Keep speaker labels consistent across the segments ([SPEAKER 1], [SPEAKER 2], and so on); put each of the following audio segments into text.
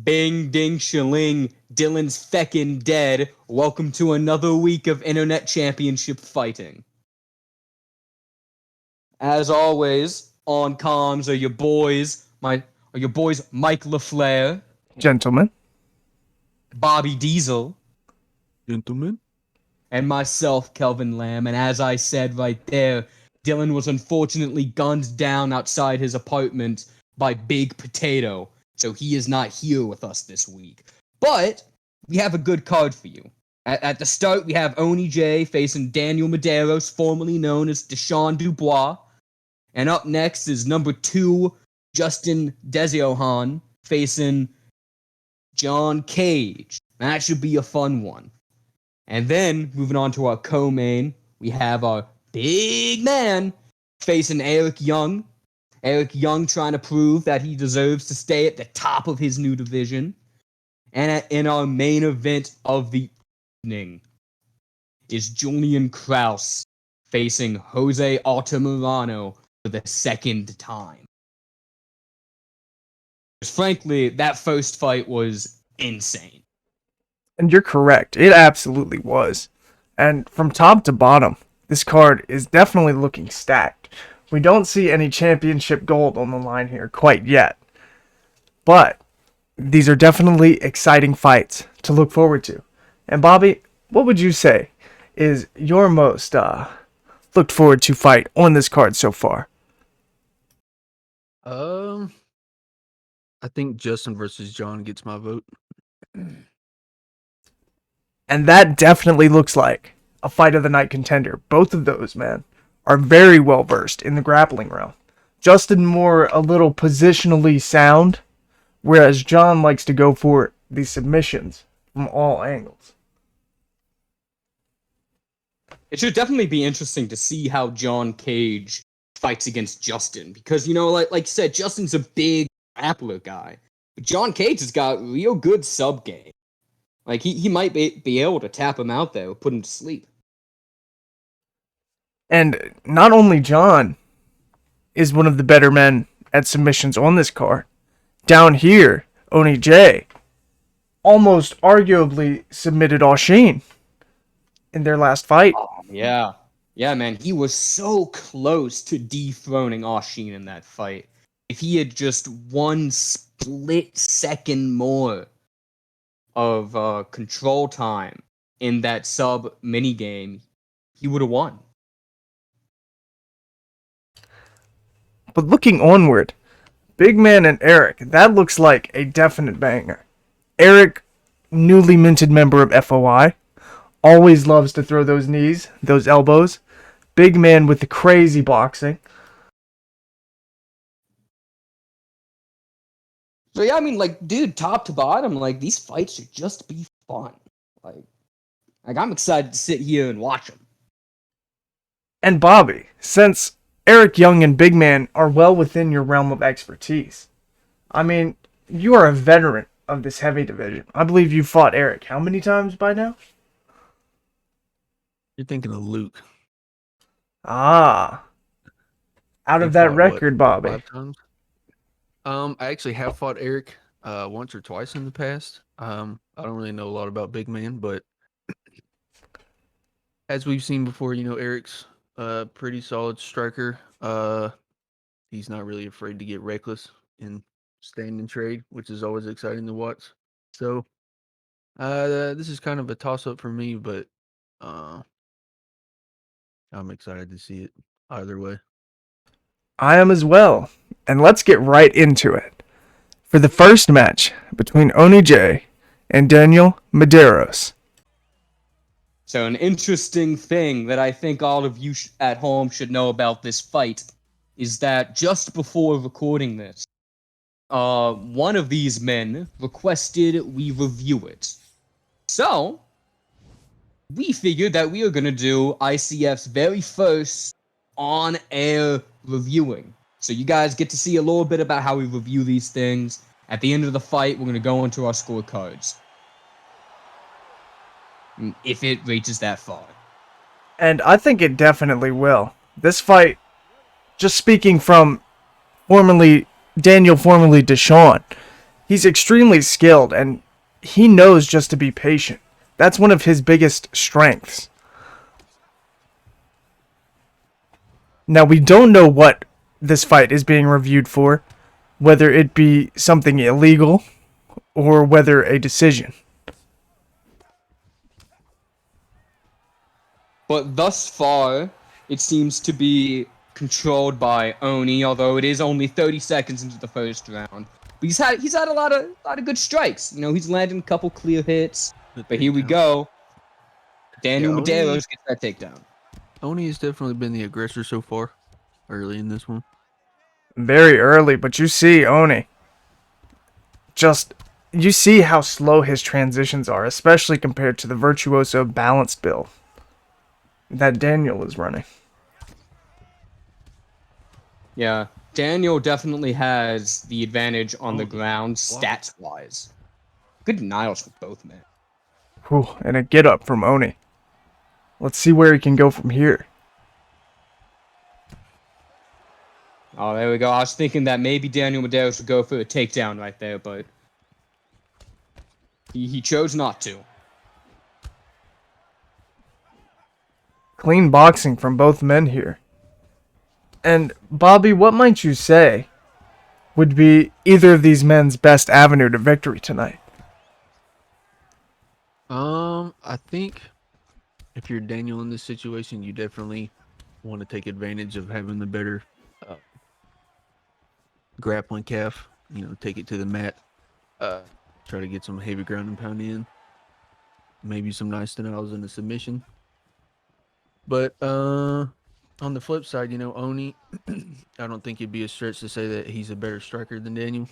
[SPEAKER 1] Bing, ding, shilling, Dylan's feckin' dead. Welcome to another week of Internet Championship fighting. As always, on comms are your boys, Mike LaFleur,
[SPEAKER 2] Gentlemen.
[SPEAKER 1] Bobby Diesel,
[SPEAKER 3] Gentlemen.
[SPEAKER 1] and myself, Kelvin Lamb. And as I said right there, Dylan was unfortunately gunned down outside his apartment by Big Potato, so he is not here with us this week. But we have a good card for you. At the start, we have Oni J facing Daniel Medeiros, formerly known as Deshaun Dubois. And up next is number 2, Justin Desiohan, facing John Cage. That should be a fun one. And then, moving on to our co-main, we have our big man facing Eric Young. Eric Young trying to prove that he deserves to stay at the top of his new division. And in our main event of the evening is Julian Krauss facing Jose Altamirano for the second time. Frankly, that first fight was insane.
[SPEAKER 2] And you're correct. It absolutely was. And from top to bottom, this card is definitely looking stacked. We don't see any championship gold on the line here quite yet. But these are definitely exciting fights to look forward to. And Bobby, what would you say is your most looked forward to fight on this card so far?
[SPEAKER 3] I think Justin versus John gets my vote.
[SPEAKER 2] And that definitely looks like a fight of the night contender. Both of those, man, are very well versed in the grappling realm. Justin more a little positionally sound, whereas John likes to go for the submissions from all angles.
[SPEAKER 1] It should definitely be interesting to see how John Cage fights against Justin, because, you know, like you said, Justin's a big grappler guy, but John Cage has got real good sub game. Like, he might be able to tap him out there, put him to sleep.
[SPEAKER 2] And not only John is one of the better men at submissions on this card. Down here, Oni J almost arguably submitted Oshin in their last fight.
[SPEAKER 1] Oh, yeah. Yeah, man, he was so close to dethroning Oshin in that fight. If he had just 1 split second more of control time in that sub minigame, he would have won.
[SPEAKER 2] But looking onward, Big Man and Eric, that looks like a definite banger. Eric, newly minted member of FOI, always loves to throw those knees, those elbows. Big Man with the crazy boxing.
[SPEAKER 1] So yeah, I mean, like, dude, top to bottom, like, these fights should just be fun. Like I'm excited to sit here and watch them.
[SPEAKER 2] And Bobby, since Eric Young and Big Man are well within your realm of expertise, I mean, you are a veteran of this heavy division. I believe you fought Eric how many times by now?
[SPEAKER 3] You're thinking of Luke.
[SPEAKER 2] Ah. Out of that record, Bobby.
[SPEAKER 3] 5 times? I actually have fought Eric once or twice in the past. I don't really know a lot about Big Man, but as we've seen before, you know, Eric's a pretty solid striker. He's not really afraid to get reckless and stand and trade, which is always exciting to watch. So this is kind of a toss-up for me, but I'm excited to see it either way.
[SPEAKER 2] I am as well. And let's get right into it. For the first match between Oni J and Daniel Medeiros.
[SPEAKER 1] So an interesting thing that I think all of you at home should know about this fight is that just before recording this, one of these men requested we review it. So we figured that we are going to do ICF's very first on-air reviewing. So you guys get to see a little bit about how we review these things. At the end of the fight, we're going to go into our scorecards, if it reaches that far.
[SPEAKER 2] And I think it definitely will. This fight, just speaking from formerly Deshaun, He's extremely skilled, and he knows just to be patient. That's one of his biggest strengths. Now, we don't know what this fight is being reviewed for, whether it be something illegal or whether a decision.
[SPEAKER 1] But thus far, it seems to be controlled by Oni, although it is only 30 seconds into the first round. But he's had a lot of good strikes. You know, he's landed a couple clear hits. But here we go. Daniel Medeiros gets that takedown.
[SPEAKER 3] Oni has definitely been the aggressor so far, early in this one.
[SPEAKER 2] Very early, but you see Oni. You see how slow his transitions are, especially compared to the virtuoso balanced build that Daniel is running.
[SPEAKER 1] Yeah, Daniel definitely has the advantage on the ground, stats-wise. Good denials for both men.
[SPEAKER 2] Whew, and a get up from Oni. Let's see where he can go from here.
[SPEAKER 1] Oh, there we go. I was thinking that maybe Daniel Medeiros would go for a takedown right there, but he chose not to.
[SPEAKER 2] Clean boxing from both men here. And, Bobby, what might you say would be either of these men's best avenue to victory tonight?
[SPEAKER 3] I think if you're Daniel in this situation, you definitely want to take advantage of having the better grappling calf. You know, take it to the mat. Try to get some heavy ground and pound in. Maybe some nice denials in the submission. But on the flip side, you know, Oni, I don't think it'd be a stretch to say that he's a better striker than Daniel.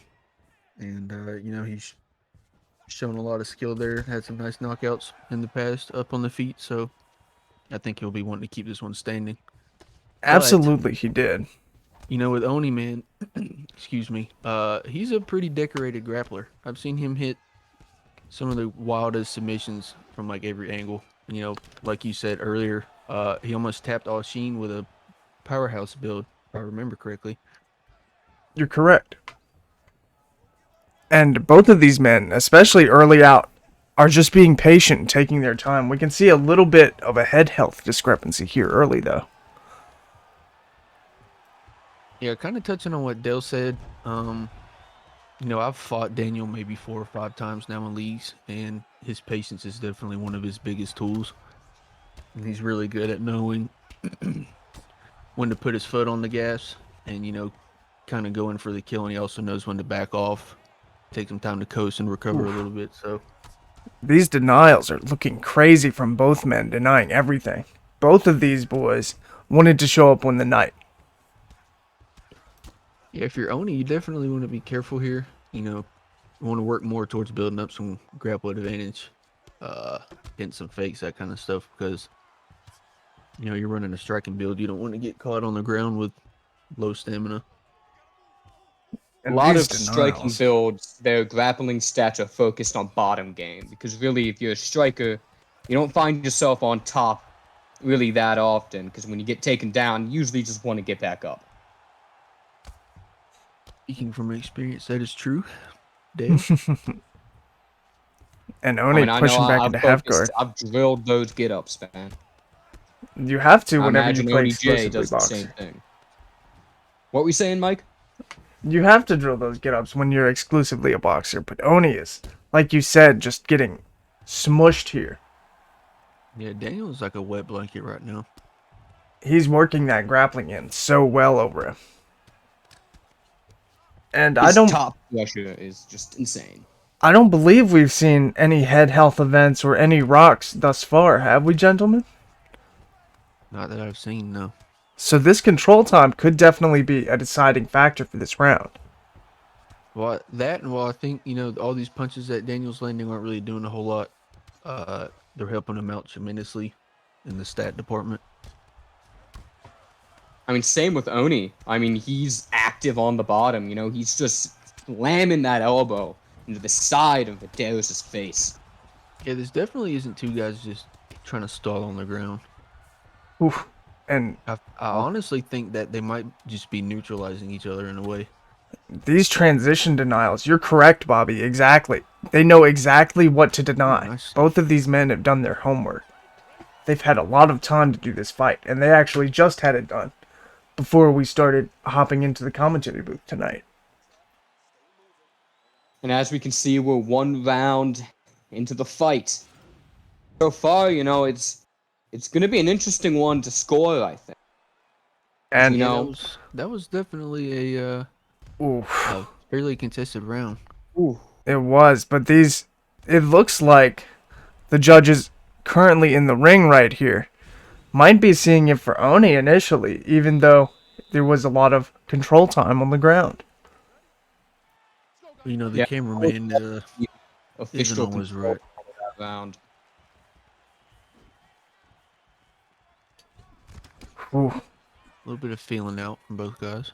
[SPEAKER 3] And, you know, he's shown a lot of skill there. Had some nice knockouts in the past up on the feet. So I think he'll be wanting to keep this one standing.
[SPEAKER 2] Absolutely, he did.
[SPEAKER 3] You know, with Oni, man, excuse me, he's a pretty decorated grappler. I've seen him hit some of the wildest submissions from like every angle. You know, like you said earlier, he almost tapped All-Sheen with a powerhouse build, if I remember correctly.
[SPEAKER 2] You're correct. And both of these men, especially early out, are just being patient and taking their time. We can see a little bit of a head health discrepancy here early, though.
[SPEAKER 3] Yeah, kind of touching on what Dale said. You know, I've fought Daniel maybe 4 or 5 times now in leagues, and his patience is definitely one of his biggest tools. And he's really good at knowing when to put his foot on the gas and, you know, kind of go in for the kill. And he also knows when to back off, take some time to coast and recover a little bit. So
[SPEAKER 2] these denials are looking crazy from both men, denying everything. Both of these boys wanted to show up on the night.
[SPEAKER 3] yeah, if you're Oni, you definitely want to be careful here. You know, you want to work more towards building up some grapple advantage, hitting some fakes, that kind of stuff, because, you know, you're running a striking build. You don't want to get caught on the ground with low stamina.
[SPEAKER 1] A lot of striking builds, their grappling stats are focused on bottom game, because really, if you're a striker, you don't find yourself on top really that often, because when you get taken down, you usually just want to get back up.
[SPEAKER 3] Speaking from experience, that is true, Dave.
[SPEAKER 2] And Oni pushing back into half guard.
[SPEAKER 1] I've drilled those get-ups, man.
[SPEAKER 2] You have to whenever you play
[SPEAKER 1] Oni J
[SPEAKER 2] exclusively
[SPEAKER 1] does the
[SPEAKER 2] boxing.
[SPEAKER 1] same thing. What were we saying, Mike?
[SPEAKER 2] You have to drill those get-ups when you're exclusively a boxer, but Oni is, like you said, just getting smushed here.
[SPEAKER 3] Yeah, Daniel's like a wet blanket right now.
[SPEAKER 2] He's working that grappling in so well over him. And
[SPEAKER 1] His top pressure is just insane.
[SPEAKER 2] I don't believe we've seen any head health events or any rocks thus far, have we, gentlemen?
[SPEAKER 3] Not that I've seen, no.
[SPEAKER 2] So this control time could definitely be a deciding factor for this round.
[SPEAKER 3] Well, that and I think, you know, all these punches that Daniel's landing aren't really doing a whole lot. They're helping him out tremendously in the stat department.
[SPEAKER 1] I mean, same with Oni. I mean, he's active on the bottom. You know, he's just slamming that elbow into the side of Medeiros' face.
[SPEAKER 3] Yeah, this definitely isn't two guys just trying to stall on the ground.
[SPEAKER 2] Oof. And
[SPEAKER 3] I honestly think that they might just be neutralizing each other in a way.
[SPEAKER 2] These transition denials, you're correct, Bobby, exactly. They know exactly what to deny.
[SPEAKER 3] Nice.
[SPEAKER 2] Both of these men have done their homework. They've had a lot of time to do this fight, and they actually just had it done before we started hopping into the commentary booth tonight.
[SPEAKER 1] And as we can see, we're 1 round into the fight. So far, it's going to be an interesting one to score, I think.
[SPEAKER 2] And
[SPEAKER 3] that was definitely a fairly contested round.
[SPEAKER 2] it was, but it looks like the judges currently in the ring right here might be seeing it for Oni initially, even though there was a lot of control time on the ground.
[SPEAKER 3] The cameraman isn't
[SPEAKER 1] Official
[SPEAKER 3] always right.
[SPEAKER 1] that round.
[SPEAKER 2] Ooh.
[SPEAKER 3] A little bit of feeling out from both guys.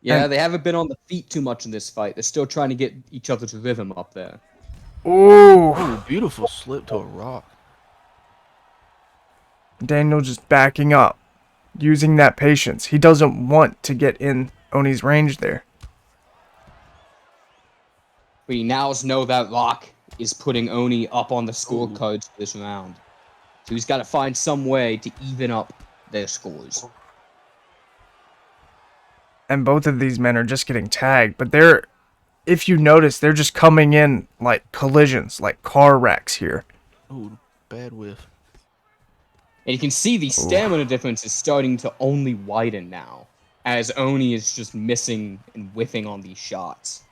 [SPEAKER 1] Yeah,
[SPEAKER 2] And-
[SPEAKER 1] they haven't been on the feet too much in this fight. They're still trying to get each other to rhythm up there.
[SPEAKER 2] Ooh.
[SPEAKER 3] Oh, beautiful slip to a rock.
[SPEAKER 2] Daniel just backing up, using that patience. He doesn't want to get in Oni's range there.
[SPEAKER 1] We now know that Rock is putting Oni up on the scorecards for this round. So he's got to find some way to even up their scores.
[SPEAKER 2] And both of these men are just getting tagged, but if you notice, they're just coming in like collisions, like car wrecks here.
[SPEAKER 3] Oh, bad whiff.
[SPEAKER 1] And you can see the stamina difference is starting to only widen now, as Oni is just missing and whiffing on these shots.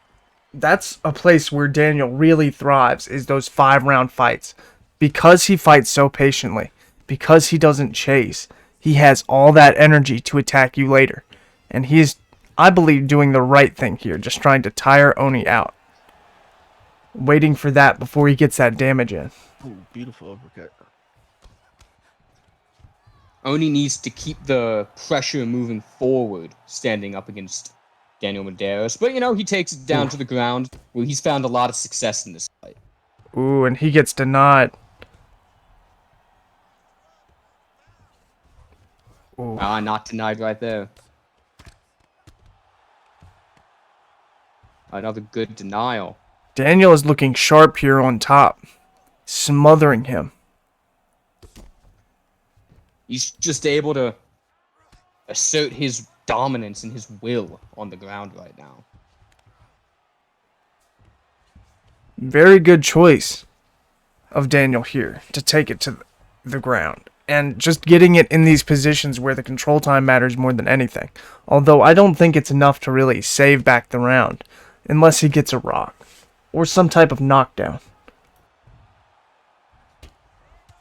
[SPEAKER 2] That's a place where Daniel really thrives, is those 5-round fights. Because he fights so patiently, because he doesn't chase, he has all that energy to attack you later. And he's, I believe, doing the right thing here, just trying to tire Oni out. Waiting for that before he gets that damage in.
[SPEAKER 3] Oh, beautiful uppercut.
[SPEAKER 1] Oni needs to keep the pressure moving forward, standing up against Daniel Medeiros. But, he takes it down to the ground, where he's found a lot of success in this fight.
[SPEAKER 2] Ooh, and he gets denied. Ooh.
[SPEAKER 1] Not denied right there. Another good denial.
[SPEAKER 2] Daniel is looking sharp here on top, smothering him.
[SPEAKER 1] He's just able to assert his dominance and his will on the ground right now.
[SPEAKER 2] Very good choice of Daniel here to take it to the ground. And just getting it in these positions where the control time matters more than anything. Although I don't think it's enough to really save back the round, unless he gets a rock or some type of knockdown.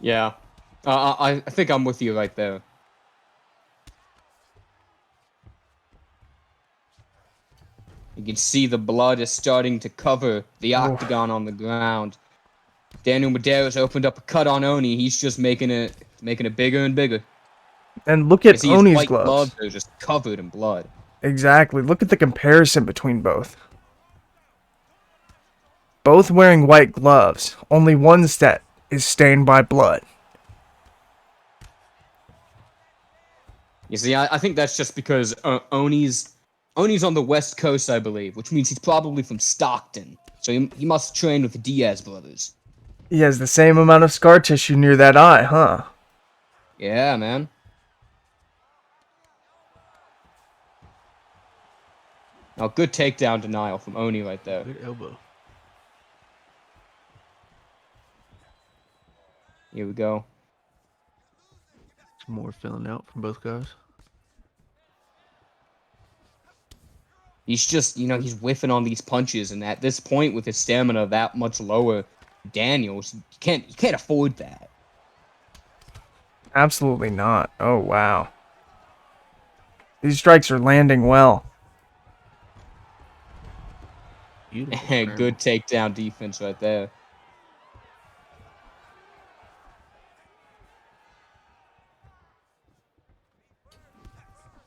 [SPEAKER 1] Yeah. I think I'm with you right there. You can see the blood is starting to cover the octagon on the ground. Daniel Medeiros opened up a cut on Oni. He's just making it bigger and bigger.
[SPEAKER 2] And look at
[SPEAKER 1] His
[SPEAKER 2] Oni's
[SPEAKER 1] white
[SPEAKER 2] gloves.
[SPEAKER 1] are just covered in blood.
[SPEAKER 2] Exactly. Look at the comparison between both. Both wearing white gloves. Only one set is stained by blood.
[SPEAKER 1] You see, I think that's just because Oni's on the West Coast, I believe, which means he's probably from Stockton. So he must train with the Diaz brothers.
[SPEAKER 2] He has the same amount of scar tissue near that eye, huh?
[SPEAKER 1] Yeah, man. Now, good takedown denial from Oni right there.
[SPEAKER 3] Good elbow.
[SPEAKER 1] Here we go.
[SPEAKER 3] Some more filling out from both guys.
[SPEAKER 1] He's just, he's whiffing on these punches, and at this point, with his stamina that much lower, Daniels, you can't afford that.
[SPEAKER 2] Absolutely not. Oh, wow. These strikes are landing well.
[SPEAKER 3] Beautiful.
[SPEAKER 1] Good takedown defense right there.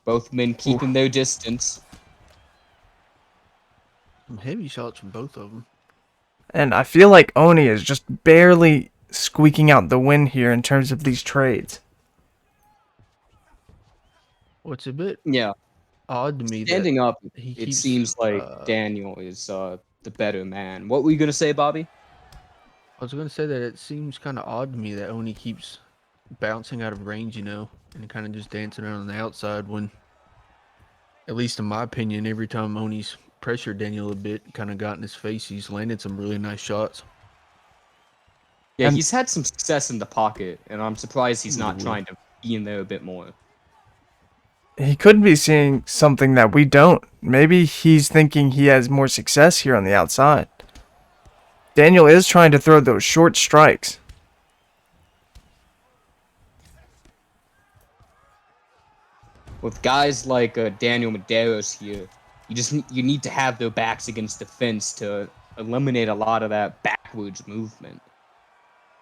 [SPEAKER 1] Both men keeping their distance.
[SPEAKER 3] Some heavy shots from both of them.
[SPEAKER 2] And I feel like Oni is just barely squeaking out the win here in terms of these trades.
[SPEAKER 3] What's a bit?
[SPEAKER 1] Yeah.
[SPEAKER 3] odd to me that
[SPEAKER 1] Standing up,
[SPEAKER 3] he
[SPEAKER 1] it
[SPEAKER 3] keeps.
[SPEAKER 1] seems like Daniel is the better man. What were you gonna say, Bobby?
[SPEAKER 3] I was gonna say that it seems kind of odd to me that Oni keeps bouncing out of range, and kind of just dancing around on the outside when, at least in my opinion, every time Oni's pressured Daniel a bit, kind of got in his face, he's landed some really nice shots.
[SPEAKER 1] Yeah,
[SPEAKER 2] And-
[SPEAKER 1] he's had some success in the pocket, and I'm surprised he's not
[SPEAKER 3] Ooh.
[SPEAKER 1] trying to be in there a bit more.
[SPEAKER 2] He could be seeing something that we don't. Maybe he's thinking he has more success here on the outside. Daniel is trying to throw those short strikes.
[SPEAKER 1] With guys like Daniel Medeiros here, you need to have their backs against the fence to eliminate a lot of that backwards movement.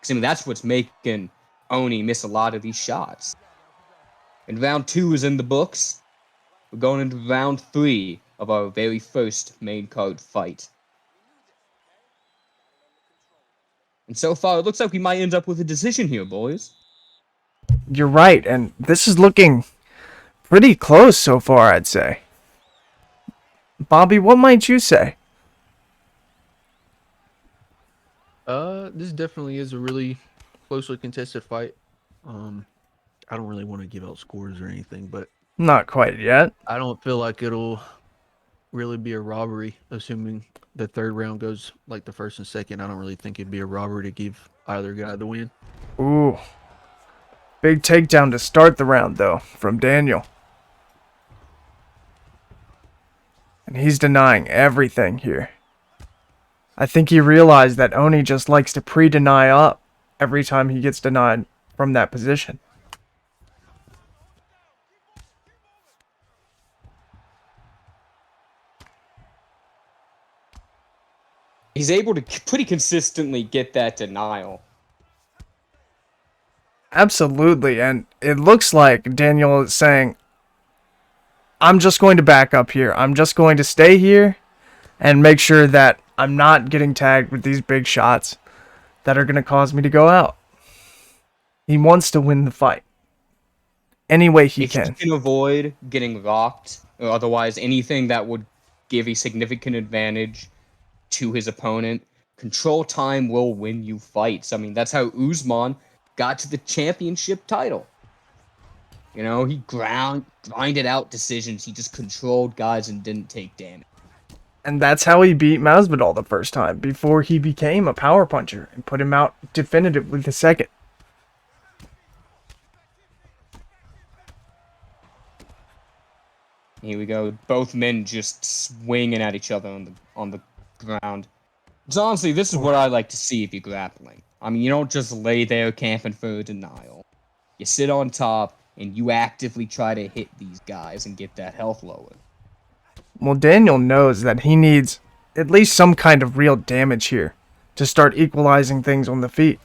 [SPEAKER 1] Because I mean, that's what's making Oni miss a lot of these shots. And round 2 is in the books. We're going into round 3 of our very first main card fight. And so far, it looks like we might end up with a decision here, boys.
[SPEAKER 2] You're right, and this is looking pretty close so far, I'd say. Bobby, what might you say?
[SPEAKER 3] This definitely is a really closely contested fight. I don't really want to give out scores or anything, but
[SPEAKER 2] Not quite yet.
[SPEAKER 3] I don't feel like it'll really be a robbery, assuming the third round goes like the first and second. I don't really think it'd be a robbery to give either guy the win.
[SPEAKER 2] Ooh. Big takedown to start the round, though, from Daniel. And he's denying everything here. I think he realized that Oni just likes to pre-deny up every time he gets denied from that position.
[SPEAKER 1] He's able to pretty consistently get that denial.
[SPEAKER 2] Absolutely, and it looks like Daniel is saying, I'm just going to back up here. I'm just going to stay here and make sure that I'm not getting tagged with these big shots that are going to cause me to go out. He wants to win the fight any way he
[SPEAKER 1] If
[SPEAKER 2] can.
[SPEAKER 1] he can avoid getting rocked, or otherwise anything that would give a significant advantage to his opponent, control time will win you fights. I mean, that's how Usman got to the championship title. You know, he grinded out decisions. He just controlled guys and didn't take damage.
[SPEAKER 2] And that's how he beat Masvidal the first time, before he became a power puncher and put him out definitively the second.
[SPEAKER 1] Here we go. Both men just swinging at each other on the ground. So honestly, this is what I like to see if you're grappling. I mean, you don't just lay there camping for denial. You sit on top and you actively try to hit these guys and get that health lower.
[SPEAKER 2] Well, Daniel knows that he needs at least some kind of real damage here to start equalizing things on the feet.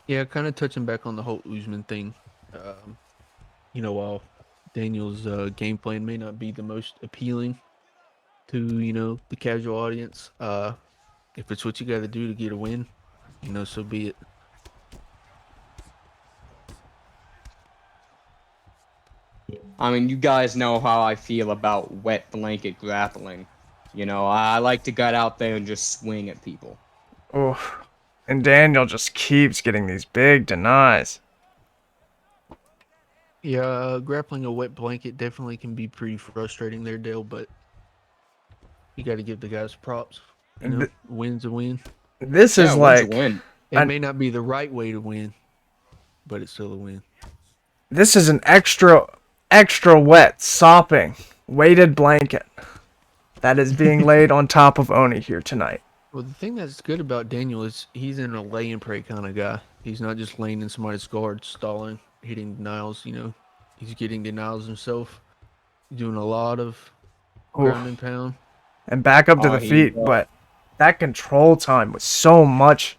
[SPEAKER 3] Yeah, kind of touching back on the whole Usman thing. While Daniel's game plan may not be the most appealing to, the casual audience, if it's what you got to do to get a win, so be it.
[SPEAKER 1] I mean, you guys know how I feel about wet blanket grappling. You know, I like to get out there and just swing at people.
[SPEAKER 2] Oof. And Daniel just keeps getting these big denies.
[SPEAKER 3] Yeah, grappling a wet blanket definitely can be pretty frustrating there, Dale, but you got to give the guys props. Win's a win.
[SPEAKER 2] This is
[SPEAKER 1] win's a
[SPEAKER 2] like...
[SPEAKER 1] win.
[SPEAKER 3] It may not be the right way to win, but it's still a win.
[SPEAKER 2] This is an extra wet, sopping, weighted blanket that is being laid on top of Oni here tonight.
[SPEAKER 3] Well, the thing that's good about Daniel is he's in a lay and pray kind of guy. He's not just laying in somebody's guard, stalling, hitting denials, He's getting denials himself. He's doing a lot of ground and pound.
[SPEAKER 2] And back up to the feet, but that control time was so much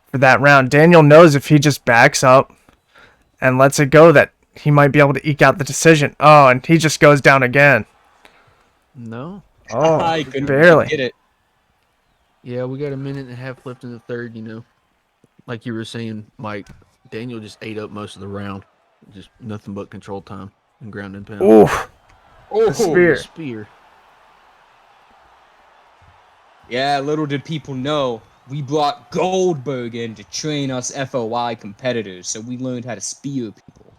[SPEAKER 2] for that round. Daniel knows if he just backs up and lets it go that he might be able to eke out the decision. Oh, and he just goes down again.
[SPEAKER 3] No.
[SPEAKER 2] Oh,
[SPEAKER 1] I couldn't
[SPEAKER 2] barely.
[SPEAKER 1] get it.
[SPEAKER 3] Yeah, we got a minute and a half left in the third, Like you were saying, Mike, Daniel just ate up most of the round. Just nothing but control time and ground and pound.
[SPEAKER 2] Oof.
[SPEAKER 1] Oh,
[SPEAKER 2] spear.
[SPEAKER 3] Spear.
[SPEAKER 1] yeah, little did people know, we brought Goldberg in to train us FOI competitors, so we learned how to spear people.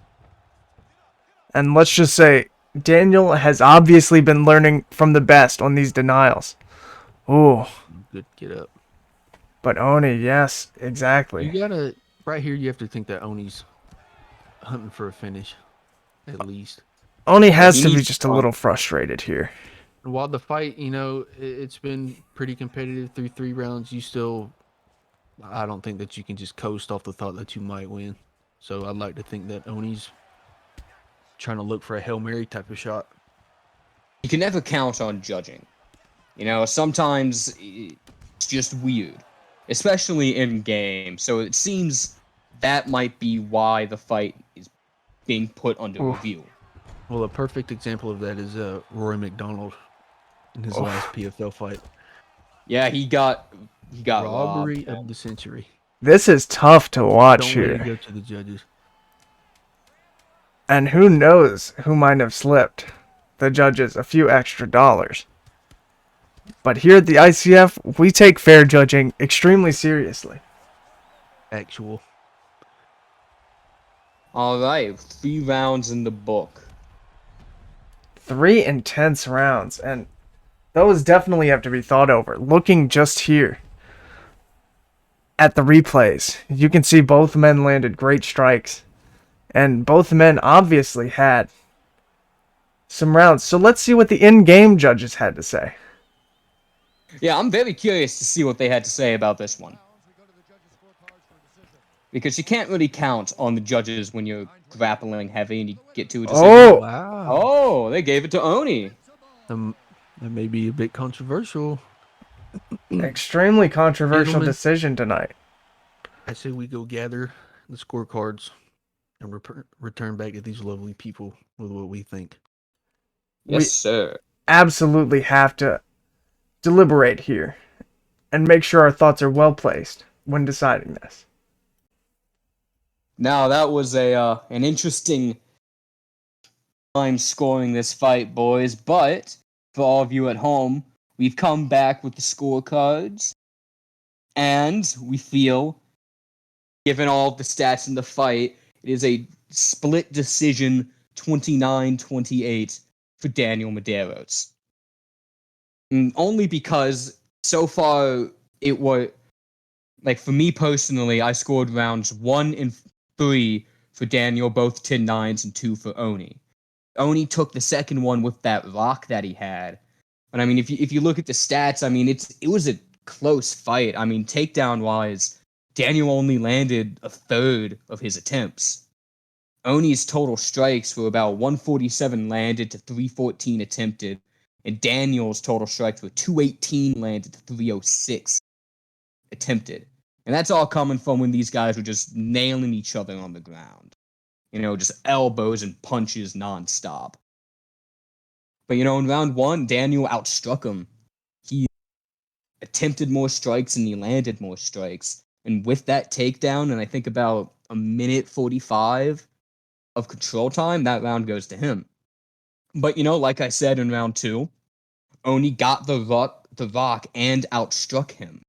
[SPEAKER 2] And let's just say, Daniel has obviously been learning from the best on these denials. Ooh.
[SPEAKER 3] Good get up.
[SPEAKER 2] But Oni, yes, exactly.
[SPEAKER 3] You gotta, right here, you have to think that Oni's hunting for a finish, at least.
[SPEAKER 2] Oni has
[SPEAKER 1] he
[SPEAKER 2] to be
[SPEAKER 1] needs
[SPEAKER 2] just a
[SPEAKER 1] to-
[SPEAKER 2] little frustrated here.
[SPEAKER 3] And while the fight, it's been pretty competitive through 3 rounds, I don't think that you can just coast off the thought that you might win. So I'd like to think that Oni's trying to look for a Hail Mary type of shot.
[SPEAKER 1] You can never count on judging. Sometimes it's just weird, especially in game. So it seems that might be why the fight is being put under
[SPEAKER 2] Oof.
[SPEAKER 1] review.
[SPEAKER 3] Well, a perfect example of that is Rory McDonald in his last PFL fight.
[SPEAKER 1] Yeah, he got
[SPEAKER 3] Robbery
[SPEAKER 1] robbed.
[SPEAKER 3] of the century.
[SPEAKER 2] This is tough to watch
[SPEAKER 3] Don't let it
[SPEAKER 2] here.
[SPEAKER 3] go to the judges.
[SPEAKER 2] And who knows who might have slipped the judges a few extra dollars. But here at the ICF, we take fair judging extremely seriously.
[SPEAKER 3] Actual.
[SPEAKER 1] All right, 3 rounds in the book.
[SPEAKER 2] 3 intense rounds, and those definitely have to be thought over. Looking just here at the replays, you can see both men landed great strikes, and both men obviously had some rounds. So let's see what the in-game judges had to say.
[SPEAKER 1] Yeah, I'm very curious to see what they had to say about this one. Because you can't really count on the judges when you're grappling heavy and you get to a decision.
[SPEAKER 2] Oh,
[SPEAKER 3] Wow.
[SPEAKER 1] Oh, they gave it to Oni.
[SPEAKER 3] That may be a bit controversial.
[SPEAKER 2] extremely controversial
[SPEAKER 3] Gentlemen.
[SPEAKER 2] decision tonight.
[SPEAKER 3] I say we go gather the scorecards and return back to these lovely people with what we think.
[SPEAKER 1] Yes, sir.
[SPEAKER 2] Absolutely have to deliberate here and make sure our thoughts are well placed when deciding this.
[SPEAKER 1] Now that was an interesting time scoring this fight, boys. But for all of you at home, we've come back with the scorecards, and we feel, given all of the stats in the fight, it is a split decision, 29-28 for Daniel Medeiros. Only because so far it was, like, for me personally, I scored rounds 1 and 3 for Daniel, both 10-9s, and 2 for Oni. Oni took the second one with that rock that he had. But I mean, if you look at the stats, I mean, it was a close fight. I mean, takedown wise, Daniel only landed a third of his attempts. Oni's total strikes were about 147 landed to 314 attempted, and Daniel's total strikes were 218 landed to 306 attempted. And that's all coming from when these guys were just nailing each other on the ground. Just elbows and punches nonstop. But, in round 1, Daniel outstruck him. He attempted more strikes and he landed more strikes. And with that takedown, and I think about a minute 45 of control time, that round goes to him. But, like I said in round 2, Oni got the rock and outstruck him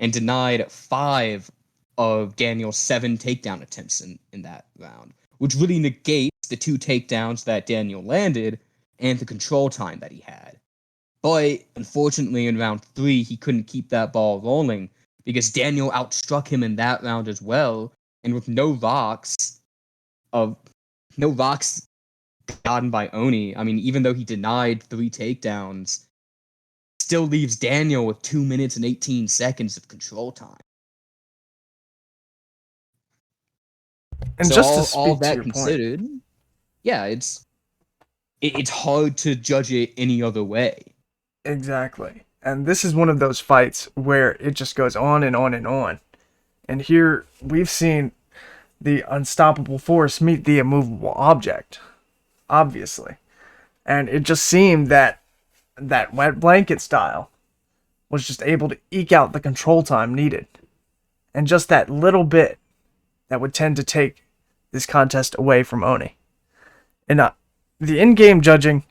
[SPEAKER 1] and denied 5 of Daniel's 7 takedown attempts in that round, which really negates the 2 takedowns that Daniel landed and the control time that he had. But unfortunately, in round 3, he couldn't keep that ball rolling because Daniel outstruck him in that round as well, and with no rocks gotten by Oni, I mean, even though he denied 3 takedowns, still leaves Daniel with 2 minutes and 18 seconds of control time.
[SPEAKER 2] And
[SPEAKER 1] so
[SPEAKER 2] just to
[SPEAKER 1] all
[SPEAKER 2] speak to
[SPEAKER 1] that
[SPEAKER 2] your
[SPEAKER 1] considered,
[SPEAKER 2] point,
[SPEAKER 1] yeah, it's hard to judge it any other way.
[SPEAKER 2] exactly. And this is one of those fights where it just goes on and on and on. And here we've seen the unstoppable force meet the immovable object, obviously. And it just seemed that wet blanket style was just able to eke out the control time needed. And just that little bit that would tend to take this contest away from Oni. And the in-game judging,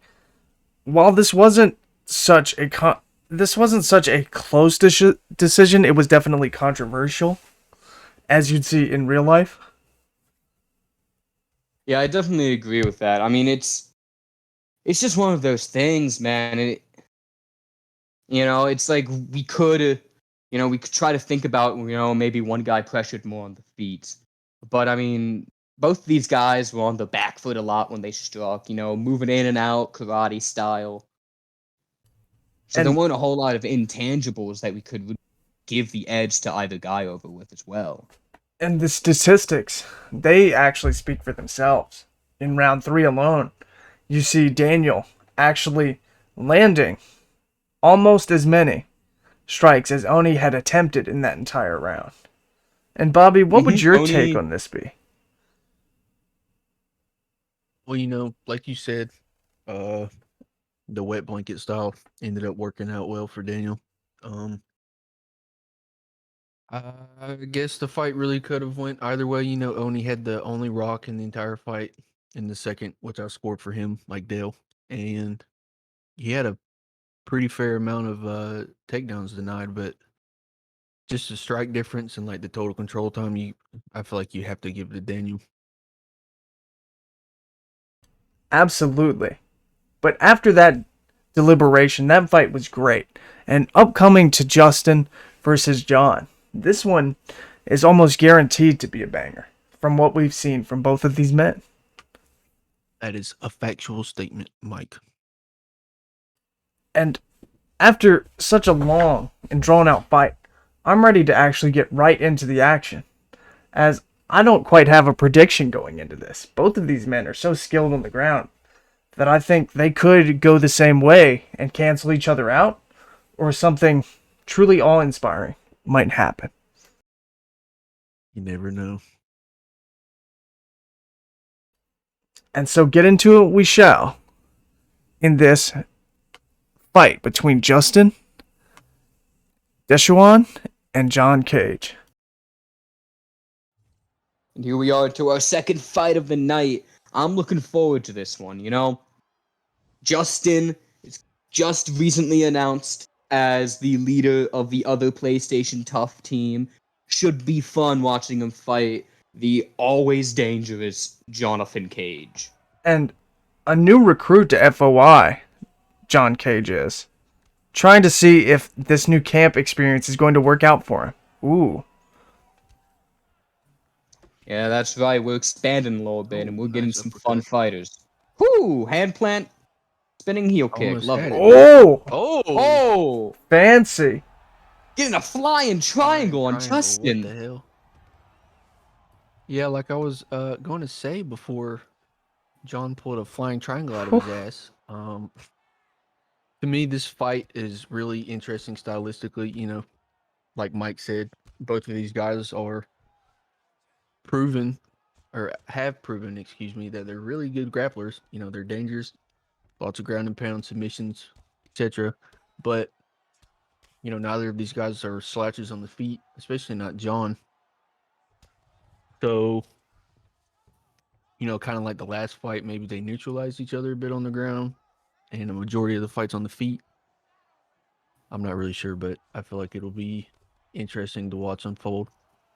[SPEAKER 2] while this wasn't such a close decision, it was definitely controversial, as you'd see in real life.
[SPEAKER 1] Yeah, I definitely agree with that. I mean, it's just one of those things, man. It's like we could try to think about, maybe one guy pressured more on the feet. But I mean, both of these guys were on the back foot a lot when they struck, moving in and out, karate style. So there
[SPEAKER 2] And
[SPEAKER 1] weren't a whole lot of intangibles that we could give the edge to either guy over with as well.
[SPEAKER 2] and the statistics, they actually speak for themselves. In round 3 alone, you see Daniel actually landing almost as many strikes as Oni had attempted in that entire round. And Bobby, what would your
[SPEAKER 1] Oni-
[SPEAKER 2] take on this be?
[SPEAKER 3] Well, like you said, the wet blanket style ended up working out well for Daniel. I guess the fight really could have went either way. Oni had the only rock in the entire fight in the second, which I scored for him, like Dale, and he had a pretty fair amount of takedowns denied, but just the strike difference and like the total control time, I feel like you have to give it to Daniel.
[SPEAKER 2] Absolutely. But after that deliberation, that fight was great. And upcoming to Justin versus John, this one is almost guaranteed to be a banger from what we've seen from both of these men.
[SPEAKER 3] That is a factual statement, Mike.
[SPEAKER 2] And after such a long and drawn out fight, I'm ready to actually get right into the action, as I don't quite have a prediction going into this. Both of these men are so skilled on the ground that I think they could go the same way and cancel each other out, or something truly awe-inspiring might happen.
[SPEAKER 3] You never know.
[SPEAKER 2] And so get into it we shall in this fight between Justin Deshawn and John Cage.
[SPEAKER 1] And here we are to our second fight of the night. I'm looking forward to this one, Justin is just recently announced as the leader of the other PlayStation Tough team. Should be fun watching him fight the always dangerous Jonathan Cage.
[SPEAKER 2] And a new recruit to FOI, John Cage is. Trying to see if this new camp experience is going to work out for him. Ooh.
[SPEAKER 1] Yeah, that's right. We're expanding a little bit, and we're getting
[SPEAKER 3] nice
[SPEAKER 1] some
[SPEAKER 3] uppercut.
[SPEAKER 1] fun fighters. Whoo! Hand plant, spinning heel kick.
[SPEAKER 3] Almost
[SPEAKER 1] Love
[SPEAKER 3] had
[SPEAKER 1] it.
[SPEAKER 3] it.
[SPEAKER 2] Oh!
[SPEAKER 1] Oh!
[SPEAKER 2] Fancy.
[SPEAKER 1] Getting a flying triangle on
[SPEAKER 3] Triangle,
[SPEAKER 1] Justin.
[SPEAKER 3] What the hell? Yeah, like I was going to say before John pulled a flying triangle out of his ass. To me, this fight is really interesting stylistically. Like Mike said, both of these guys are proven, or have proven, excuse me, that they're really good grapplers. They're dangerous, lots of ground and pound submissions, etc. But neither of these guys are slouches on the feet, especially not John. So, kind of like the last fight, maybe they neutralized each other a bit on the ground, and the majority of the fights on the feet. I'm not really sure, but I feel like it'll be interesting to watch unfold.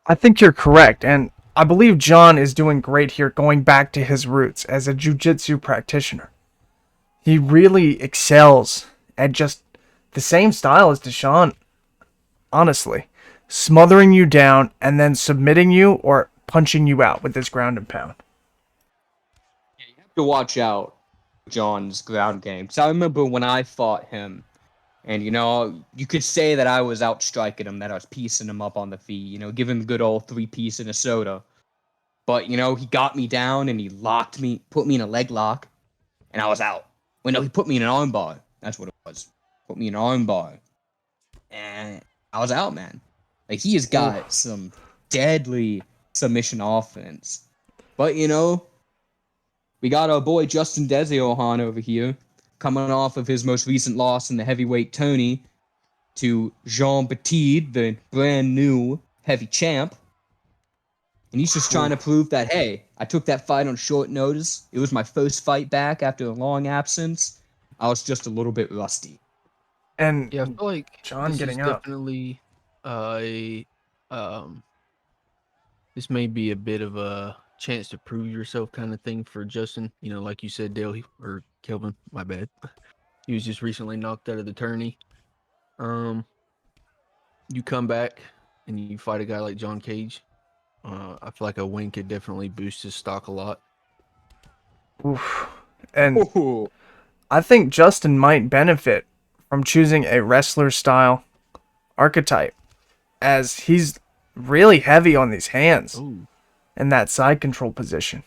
[SPEAKER 2] I think you're correct, and I believe John is doing great here, going back to his roots as a jiu-jitsu practitioner. He really excels at just the same style as Deshawn, honestly. Smothering you down and then submitting you or punching you out with this ground and pound.
[SPEAKER 1] Yeah, you have to watch out John's ground game. Because I remember when I fought him, and you could say that I was outstriking him, that I was piecing him up on the feet, giving him the good old 3-piece and a soda. But he got me down and he locked me, put me in a leg lock, and I was out. Wait, no, he put me in an arm bar. That's what it was. Put me in an arm bar, and I was out, man. Like, he has got some deadly submission offense. But we got our boy Justin Desiohan over here, coming off of his most recent loss in the heavyweight tourney to Jean Baptiste, the brand new heavy champ. And he's just trying to prove that, hey, I took that fight on short notice. It was my first fight back after a long absence. I was just a little bit rusty.
[SPEAKER 2] And
[SPEAKER 3] Yeah, I feel like
[SPEAKER 2] John
[SPEAKER 3] this is
[SPEAKER 2] getting up.
[SPEAKER 3] definitely a this may be a bit of a chance to prove yourself kind of thing for Justin. You know, like you said, Dale or Kelvin, my bad. He was just recently knocked out of the tourney. You come back and you fight a guy like John Cage. I feel like a win could definitely boost his stock a lot.
[SPEAKER 2] Oof. And
[SPEAKER 1] Ooh.
[SPEAKER 2] I think Justin might benefit from choosing a wrestler style archetype, as he's really heavy on these hands
[SPEAKER 3] Ooh.
[SPEAKER 2] in that side control position.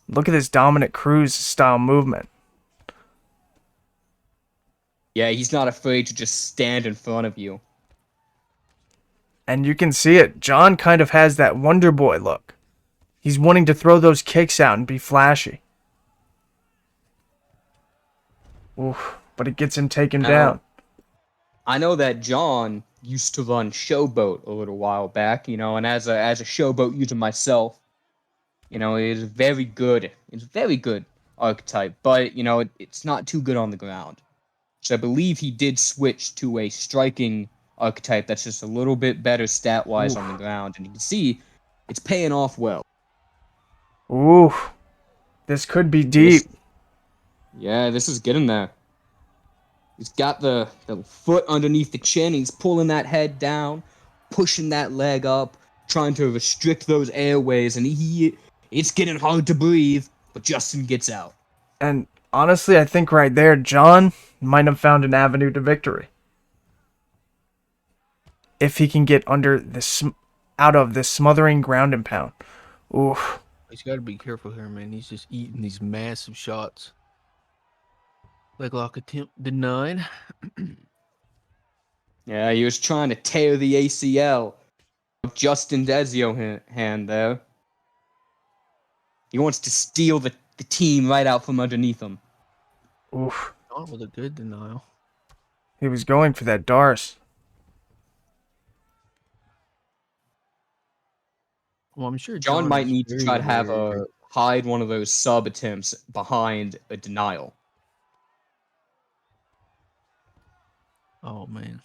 [SPEAKER 2] Look at this Dominic Cruz style movement.
[SPEAKER 1] Yeah, he's not afraid to just stand in front of you.
[SPEAKER 2] And you can see it. John kind of has that Wonder Boy look. He's wanting to throw those kicks out and be flashy. Oof, but it gets him taken down.
[SPEAKER 1] I know that John used to run Showboat a little while back, you know, and as a Showboat user myself, you know, it is very good. It's a very good archetype, but, you know, it's not too good on the ground. So I believe he did switch to a striking archetype that's just a little bit better stat-wise on the ground, and you can see it's paying off well.
[SPEAKER 2] Ooh, this could be deep.
[SPEAKER 1] This is getting there. He's got the foot underneath the chin. He's pulling that head down, pushing that leg up, trying to restrict those airways, and it's getting hard to breathe, but Justin gets out.
[SPEAKER 2] And honestly, I think right there, John might have found an avenue to victory. If he can get out of this smothering ground and pound. Ooh.
[SPEAKER 3] He's got to be careful here, man. He's just eating these massive shots. Leg lock attempt denied.
[SPEAKER 1] Yeah, he was trying to tear the ACL of Justin Dezio hand there. He wants to steal the team right out from underneath him.
[SPEAKER 2] Oof.
[SPEAKER 3] Not with a good denial.
[SPEAKER 2] He was going for that Darce.
[SPEAKER 3] Well, I'm sure
[SPEAKER 1] John might
[SPEAKER 3] is
[SPEAKER 1] need to
[SPEAKER 3] very
[SPEAKER 1] try to have
[SPEAKER 3] aware.
[SPEAKER 1] hide one of those sub attempts behind a denial.
[SPEAKER 3] Oh, man.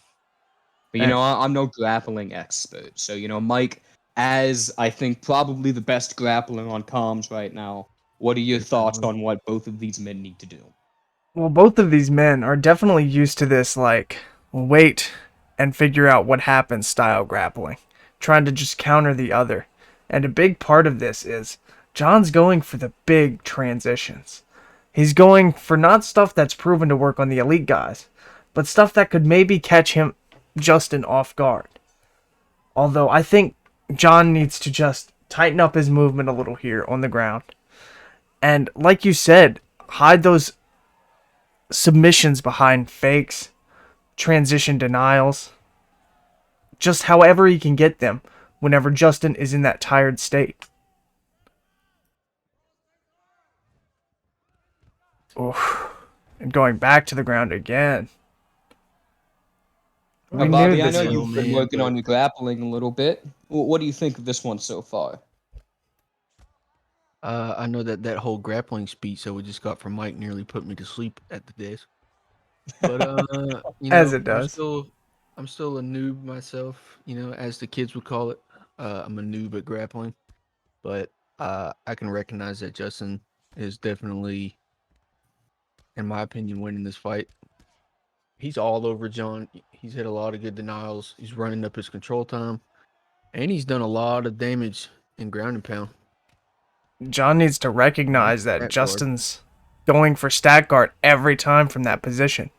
[SPEAKER 1] But, you know, I'm no grappling expert. So, you know, Mike, as I think probably the best grappler on comms right now, what are your thoughts on what both of these men need to do?
[SPEAKER 2] Well, both of these men are definitely used to this, like, wait and figure out what happens style grappling. Trying to just counter the other. And a big part of this is John's going for the big transitions. He's going for not stuff that's proven to work on the elite guys, but stuff that could maybe catch Justin off guard. Although I think John needs to just tighten up his movement a little here on the ground. And like you said, hide those submissions behind fakes, transition denials, just however he can get them whenever Justin is in that tired state. Oof. And going back to the ground again.
[SPEAKER 1] Now, Bobby, I know you've been working on your grappling a little bit. What do you think of this one so far?
[SPEAKER 3] I know that whole grappling speech that we just got from Mike nearly put me to sleep at the desk. But you know,
[SPEAKER 2] As it does.
[SPEAKER 3] I'm still a noob myself. You know, as the kids would call it. I'm a noob at grappling, but I can recognize that Justin is definitely, in my opinion, winning this fight. He's all over John. He's hit a lot of good denials. He's running up his control time, and he's done a lot of damage in ground and pound.
[SPEAKER 2] John needs to recognize that Justin's going for stat guard every time from that position.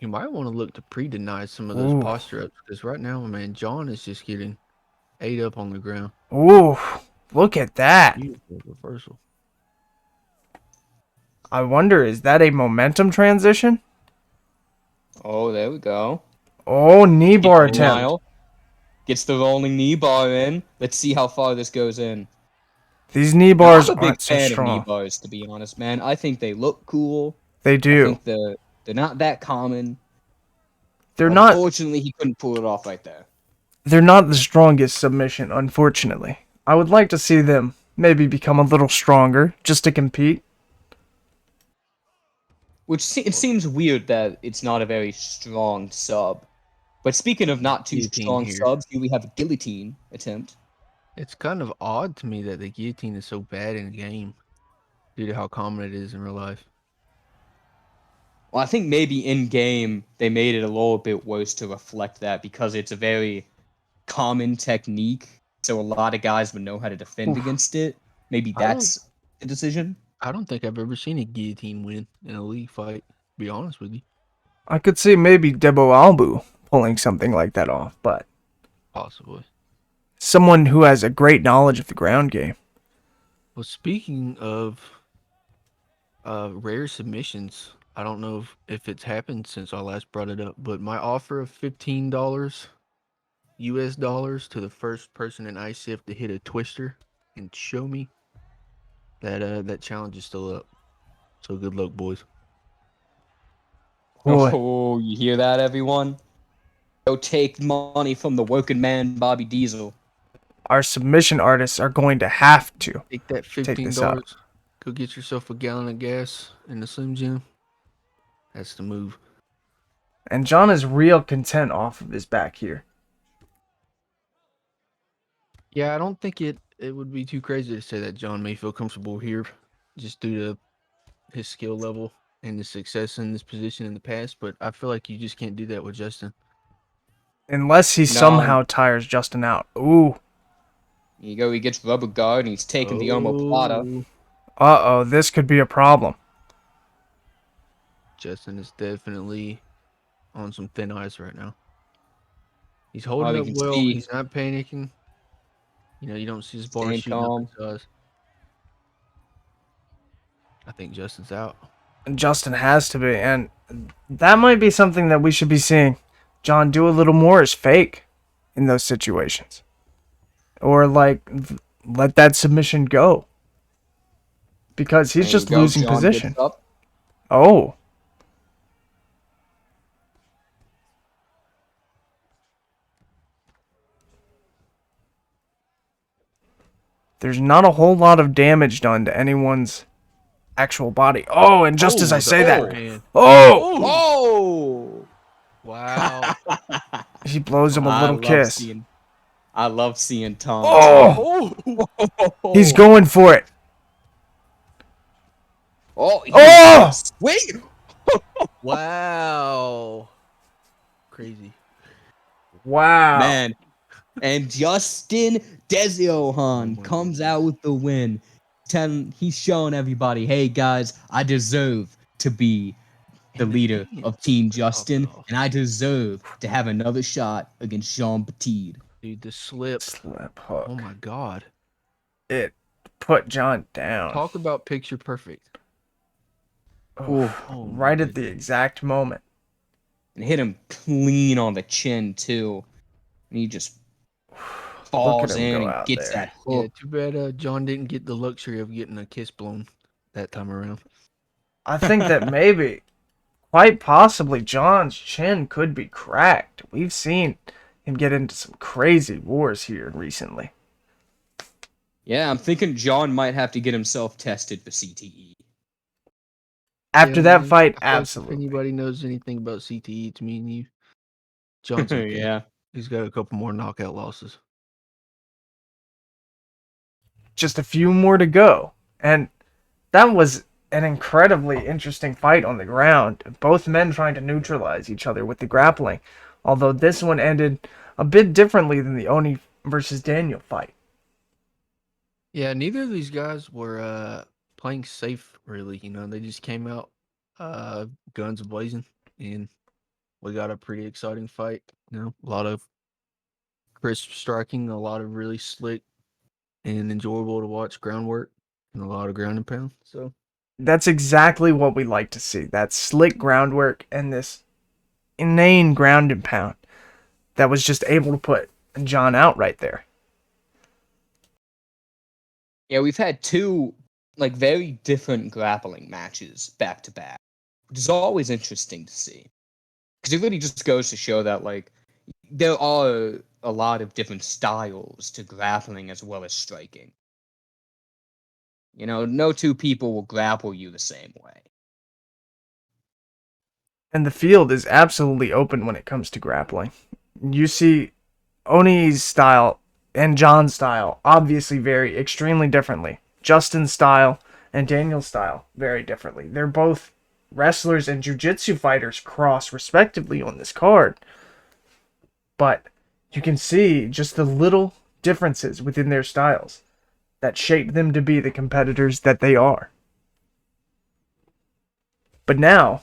[SPEAKER 3] You might want to look to pre-deny some of those posture ups, because right now, man, John is just getting ate up on the ground.
[SPEAKER 2] Ooh, look at that.
[SPEAKER 3] Beautiful reversal.
[SPEAKER 2] I wonder, is that a momentum transition?
[SPEAKER 1] Oh, there we go.
[SPEAKER 2] Oh, knee bar attempt.
[SPEAKER 1] Gets the rolling knee bar in. Let's see how far this goes in.
[SPEAKER 2] These knee bars
[SPEAKER 1] I'm a big
[SPEAKER 2] aren't so
[SPEAKER 1] fan
[SPEAKER 2] strong.
[SPEAKER 1] of knee bars, to be honest, man. I think they look cool.
[SPEAKER 2] They do.
[SPEAKER 1] I think they're not that common.
[SPEAKER 2] They're not.
[SPEAKER 1] Unfortunately, he couldn't pull it off right there.
[SPEAKER 2] they're not the strongest submission, unfortunately. I would like to see them maybe become a little stronger just to compete.
[SPEAKER 1] It seems weird that it's not a very strong sub. But speaking of not too
[SPEAKER 3] Guillotine
[SPEAKER 1] strong
[SPEAKER 3] here.
[SPEAKER 1] subs, here we have a guillotine attempt.
[SPEAKER 3] It's kind of odd to me that the guillotine is so bad in game due to how common it is in real life.
[SPEAKER 1] Well, I think maybe in game they made it a little bit worse to reflect that because it's a very common technique, so a lot of guys would know how to defend against it. Maybe
[SPEAKER 3] I don't-
[SPEAKER 1] that's the decision.
[SPEAKER 3] I don't think I've ever seen a guillotine win in a league fight, to be honest with you.
[SPEAKER 2] I could see maybe Debo Albu pulling something like that off, but
[SPEAKER 3] Possibly.
[SPEAKER 2] someone who has a great knowledge of the ground game.
[SPEAKER 3] Well, speaking of rare submissions, I don't know if it's happened since I last brought it up, but my offer of $15 US dollars to the first person in ICF to hit a twister and show me that challenge is still up. So good luck, boys.
[SPEAKER 2] Boy,
[SPEAKER 1] Oh, you hear that, everyone? Go take money from the working man, Bobby Diesel.
[SPEAKER 2] our submission artists are going to have to.
[SPEAKER 3] Take that
[SPEAKER 2] Take this up.
[SPEAKER 3] $15. Go get yourself a gallon of gas in the Slim Jim. That's the move.
[SPEAKER 2] And John is real content off of his back here.
[SPEAKER 3] Yeah, I don't think it would be too crazy to say that John may feel comfortable here just due to his skill level and his success in this position in the past, but I feel like you just can't do that with Justin.
[SPEAKER 2] Unless he somehow tires Justin out. Ooh.
[SPEAKER 1] Here you go, he gets rubber guard and he's taking the omoplata.
[SPEAKER 2] Uh-oh, this could be a problem.
[SPEAKER 3] Justin is definitely on some thin ice right now. He's holding up well. He's not panicking. You know, you don't see his bar shooting up his eyes. I think Justin's out.
[SPEAKER 2] Justin has to be, and that might be something that we should be seeing John do a little more as fake in those situations. Or, like, let that submission go. Because he's just losing position. Oh. There's not a whole lot of damage done to anyone's actual body. Oh, and just as I say that.
[SPEAKER 1] Oh!
[SPEAKER 3] Wow.
[SPEAKER 2] He blows him a little kiss.
[SPEAKER 1] I love seeing Tom.
[SPEAKER 2] Oh! He's going for it.
[SPEAKER 1] Oh! Wait!
[SPEAKER 3] Wow. Crazy.
[SPEAKER 2] Wow.
[SPEAKER 1] Man. And Justin Desiohan comes out with the win. He's showing everybody, hey guys, I deserve to be the leader of Team Justin, and I deserve to have another shot against Jean Petit.
[SPEAKER 3] Dude, the slip
[SPEAKER 2] hook.
[SPEAKER 3] Oh my god.
[SPEAKER 2] It put John down.
[SPEAKER 3] Talk about picture perfect.
[SPEAKER 2] Right at the exact moment.
[SPEAKER 1] And hit him clean on the chin too. And he just falls in and gets that hook.
[SPEAKER 3] Yeah, too bad John didn't get the luxury of getting a kiss blown that time around.
[SPEAKER 2] I think that maybe, quite possibly, John's chin could be cracked. We've seen him get into some crazy wars here recently.
[SPEAKER 1] Yeah, I'm thinking John might have to get himself tested for CTE.
[SPEAKER 2] After that fight, absolutely.
[SPEAKER 3] If anybody knows anything about CTE, it's me and you. John's okay.
[SPEAKER 1] Yeah.
[SPEAKER 3] He's got a couple more knockout losses.
[SPEAKER 2] Just a few more to go. And that was an incredibly interesting fight on the ground. Both men trying to neutralize each other with the grappling. Although this one ended a bit differently than the Oni versus Daniel fight.
[SPEAKER 3] Yeah, neither of these guys were playing safe, really. You know, they just came out guns blazing, and we got a pretty exciting fight. You know, a lot of crisp striking, a lot of really slick and enjoyable to watch groundwork, and a lot of ground and pound. So
[SPEAKER 2] that's exactly what we like to see. That slick groundwork and this inane ground and pound that was just able to put John out right there.
[SPEAKER 1] Yeah, we've had two very different grappling matches back to back, which is always interesting to see. Because it really just goes to show that there are a lot of different styles to grappling as well as striking. You know, no two people will grapple you the same way.
[SPEAKER 2] And the field is absolutely open when it comes to grappling. You see Oni's style and John's style obviously vary extremely differently. Justin's style and Daniel's style vary differently. They're both wrestlers and jiu-jitsu fighters cross respectively on this card. But you can see just the little differences within their styles that shape them to be the competitors that they are. But now,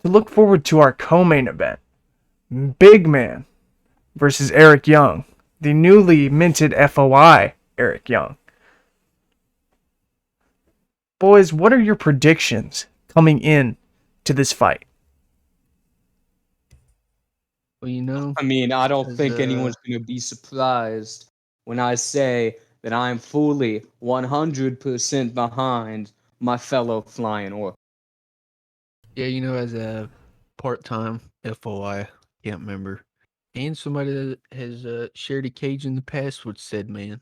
[SPEAKER 2] to look forward to our co-main event, Big Man versus Eric Young, the newly minted FOI Eric Young. Boys, what are your predictions coming in to this fight?
[SPEAKER 3] Well, you know,
[SPEAKER 1] I mean, I don't
[SPEAKER 3] as,
[SPEAKER 1] think anyone's going to be surprised when I say that I'm fully 100% behind my fellow flying orc.
[SPEAKER 3] yeah, you know, as a part-time FOI camp member and somebody that has shared a cage in the past with said man,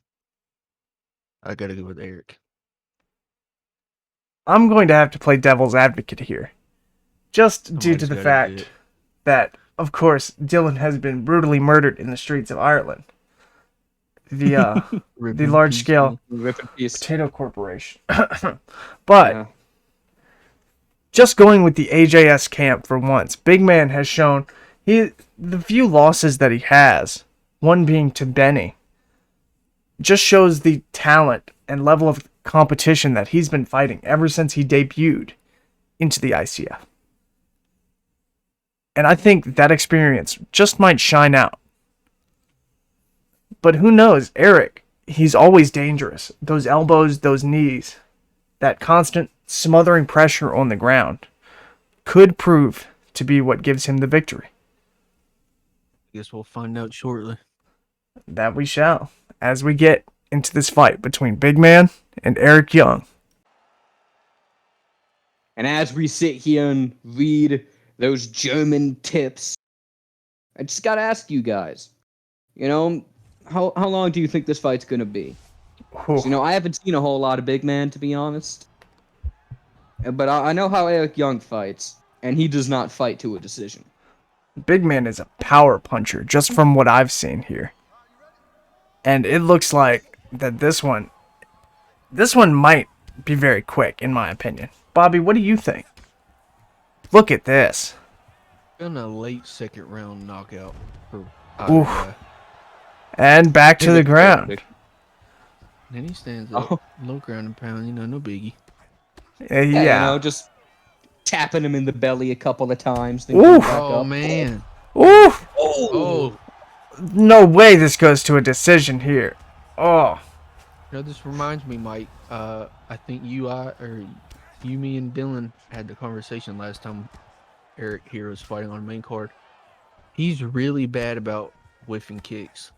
[SPEAKER 3] I gotta go with Eric.
[SPEAKER 2] I'm going to have to play devil's advocate here, just due to
[SPEAKER 3] Somebody's
[SPEAKER 2] the
[SPEAKER 3] gotta do
[SPEAKER 2] fact
[SPEAKER 3] it.
[SPEAKER 2] that, of course, Dylan has been brutally murdered in the streets of Ireland via
[SPEAKER 3] Rip
[SPEAKER 2] the
[SPEAKER 3] in
[SPEAKER 2] large-scale
[SPEAKER 3] peace,
[SPEAKER 1] Rip in peace.
[SPEAKER 2] potato corporation. But
[SPEAKER 1] Yeah.
[SPEAKER 2] just going with the AJS camp for once, Big Man has shown the few losses that he has, one being to Benny, just shows the talent and level of competition that he's been fighting ever since he debuted into the ICF. And I think that experience just might shine out. But who knows, Eric, he's always dangerous. Those elbows, those knees, that constant smothering pressure on the ground could prove to be what gives him the victory.
[SPEAKER 3] Guess we'll find out shortly.
[SPEAKER 2] That we shall, as we get into this fight between Big Man and Eric Young.
[SPEAKER 1] And as we sit here and read those German tips, I just got to ask you guys, you know, how long do you think this fight's going to be? 'Cause, you know, I haven't seen a whole lot of Big Man, to be honest. But I know how Eric Young fights, and he does not fight to a decision.
[SPEAKER 2] Big Man is a power puncher, just from what I've seen here. And it looks like that this one might be very quick, in my opinion. Bobby, what do you think? Look at this.
[SPEAKER 3] Been a late second round knockout for
[SPEAKER 2] Oof.
[SPEAKER 3] guy.
[SPEAKER 2] And back to the ground.
[SPEAKER 3] Then he stands up, low ground and pound, you know, no biggie.
[SPEAKER 1] Yeah, you
[SPEAKER 2] Yeah.
[SPEAKER 1] know, just tapping him in the belly a couple of times. Then
[SPEAKER 2] Oof.
[SPEAKER 1] coming back
[SPEAKER 3] Oh
[SPEAKER 1] up.
[SPEAKER 3] man.
[SPEAKER 2] Oof.
[SPEAKER 3] Oh,
[SPEAKER 2] No way this goes to a decision here. Oh.
[SPEAKER 3] you know, this reminds me, Mike. I think you, me, and Dylan had the conversation last time Eric here was fighting on the main card. He's really bad about whiffing kicks.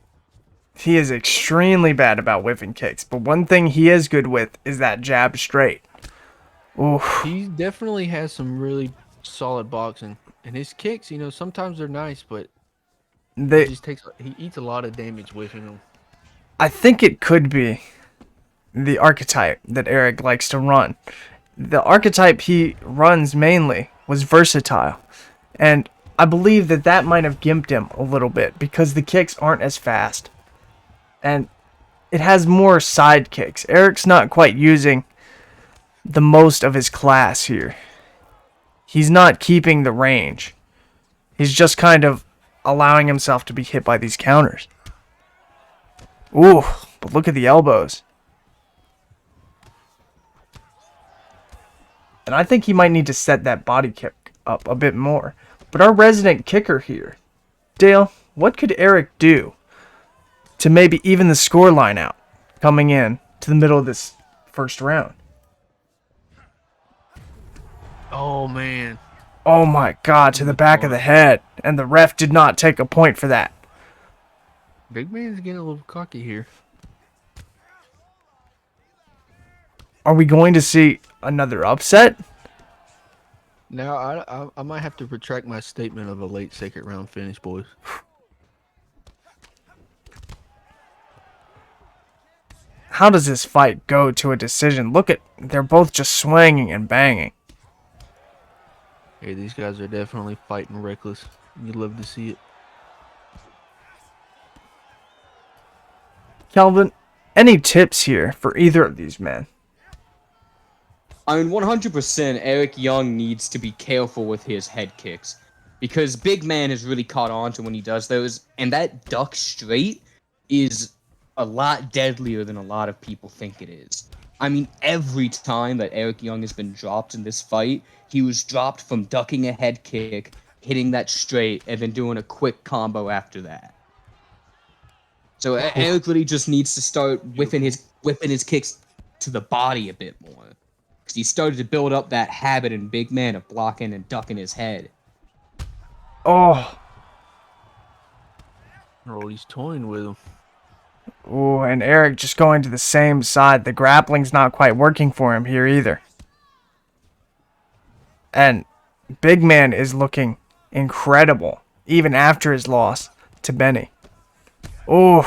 [SPEAKER 2] He is extremely bad about whiffing kicks, but one thing he is good with is that jab straight. Oof.
[SPEAKER 3] He definitely has some really solid boxing, and his kicks, you know, sometimes they're nice, but
[SPEAKER 2] They,
[SPEAKER 3] he eats a lot of damage whiffing them.
[SPEAKER 2] I think it could be the archetype that Eric likes to run. The archetype he runs mainly was versatile, and I believe that might have gimped him a little bit because the kicks aren't as fast, and it has more side kicks. Eric's not quite using the most of his class here. He's not keeping the range. He's just kind of allowing himself to be hit by these counters. Ooh, but look at the elbows. And I think he might need to set that body kick up a bit more. But our resident kicker here, Dale, what could Eric do to maybe even the score line out coming in to the middle of this first round?
[SPEAKER 3] Oh man.
[SPEAKER 2] Oh my god, to the back of the head. And the ref did not take a point for that.
[SPEAKER 3] Big Man's getting a little cocky here.
[SPEAKER 2] Are we going to see another upset?
[SPEAKER 3] Now I might have to retract my statement of a late second round finish, boys.
[SPEAKER 2] How does this fight go to a decision? Look at, they're both just swinging and banging.
[SPEAKER 3] Hey, these guys are definitely fighting reckless. You love to see it.
[SPEAKER 2] Kelvin, any tips here for either of these men?
[SPEAKER 1] I mean, 100% Eric Young needs to be careful with his head kicks. Because Big Man has really caught on to when he does those. And that duck straight is a lot deadlier than a lot of people think it is. I mean, every time that Eric Young has been dropped in this fight, he was dropped from ducking a head kick, hitting that straight, and then doing a quick combo after that. So Eric really just needs to start whipping his kicks to the body a bit more. Because he started to build up that habit in Big Man of blocking and ducking his head.
[SPEAKER 2] Oh.
[SPEAKER 3] Oh, he's toying with him.
[SPEAKER 2] Ooh, and Eric just going to the same side. The grappling's not quite working for him here either. And Big Man is looking incredible, even after his loss to Benny. Ooh.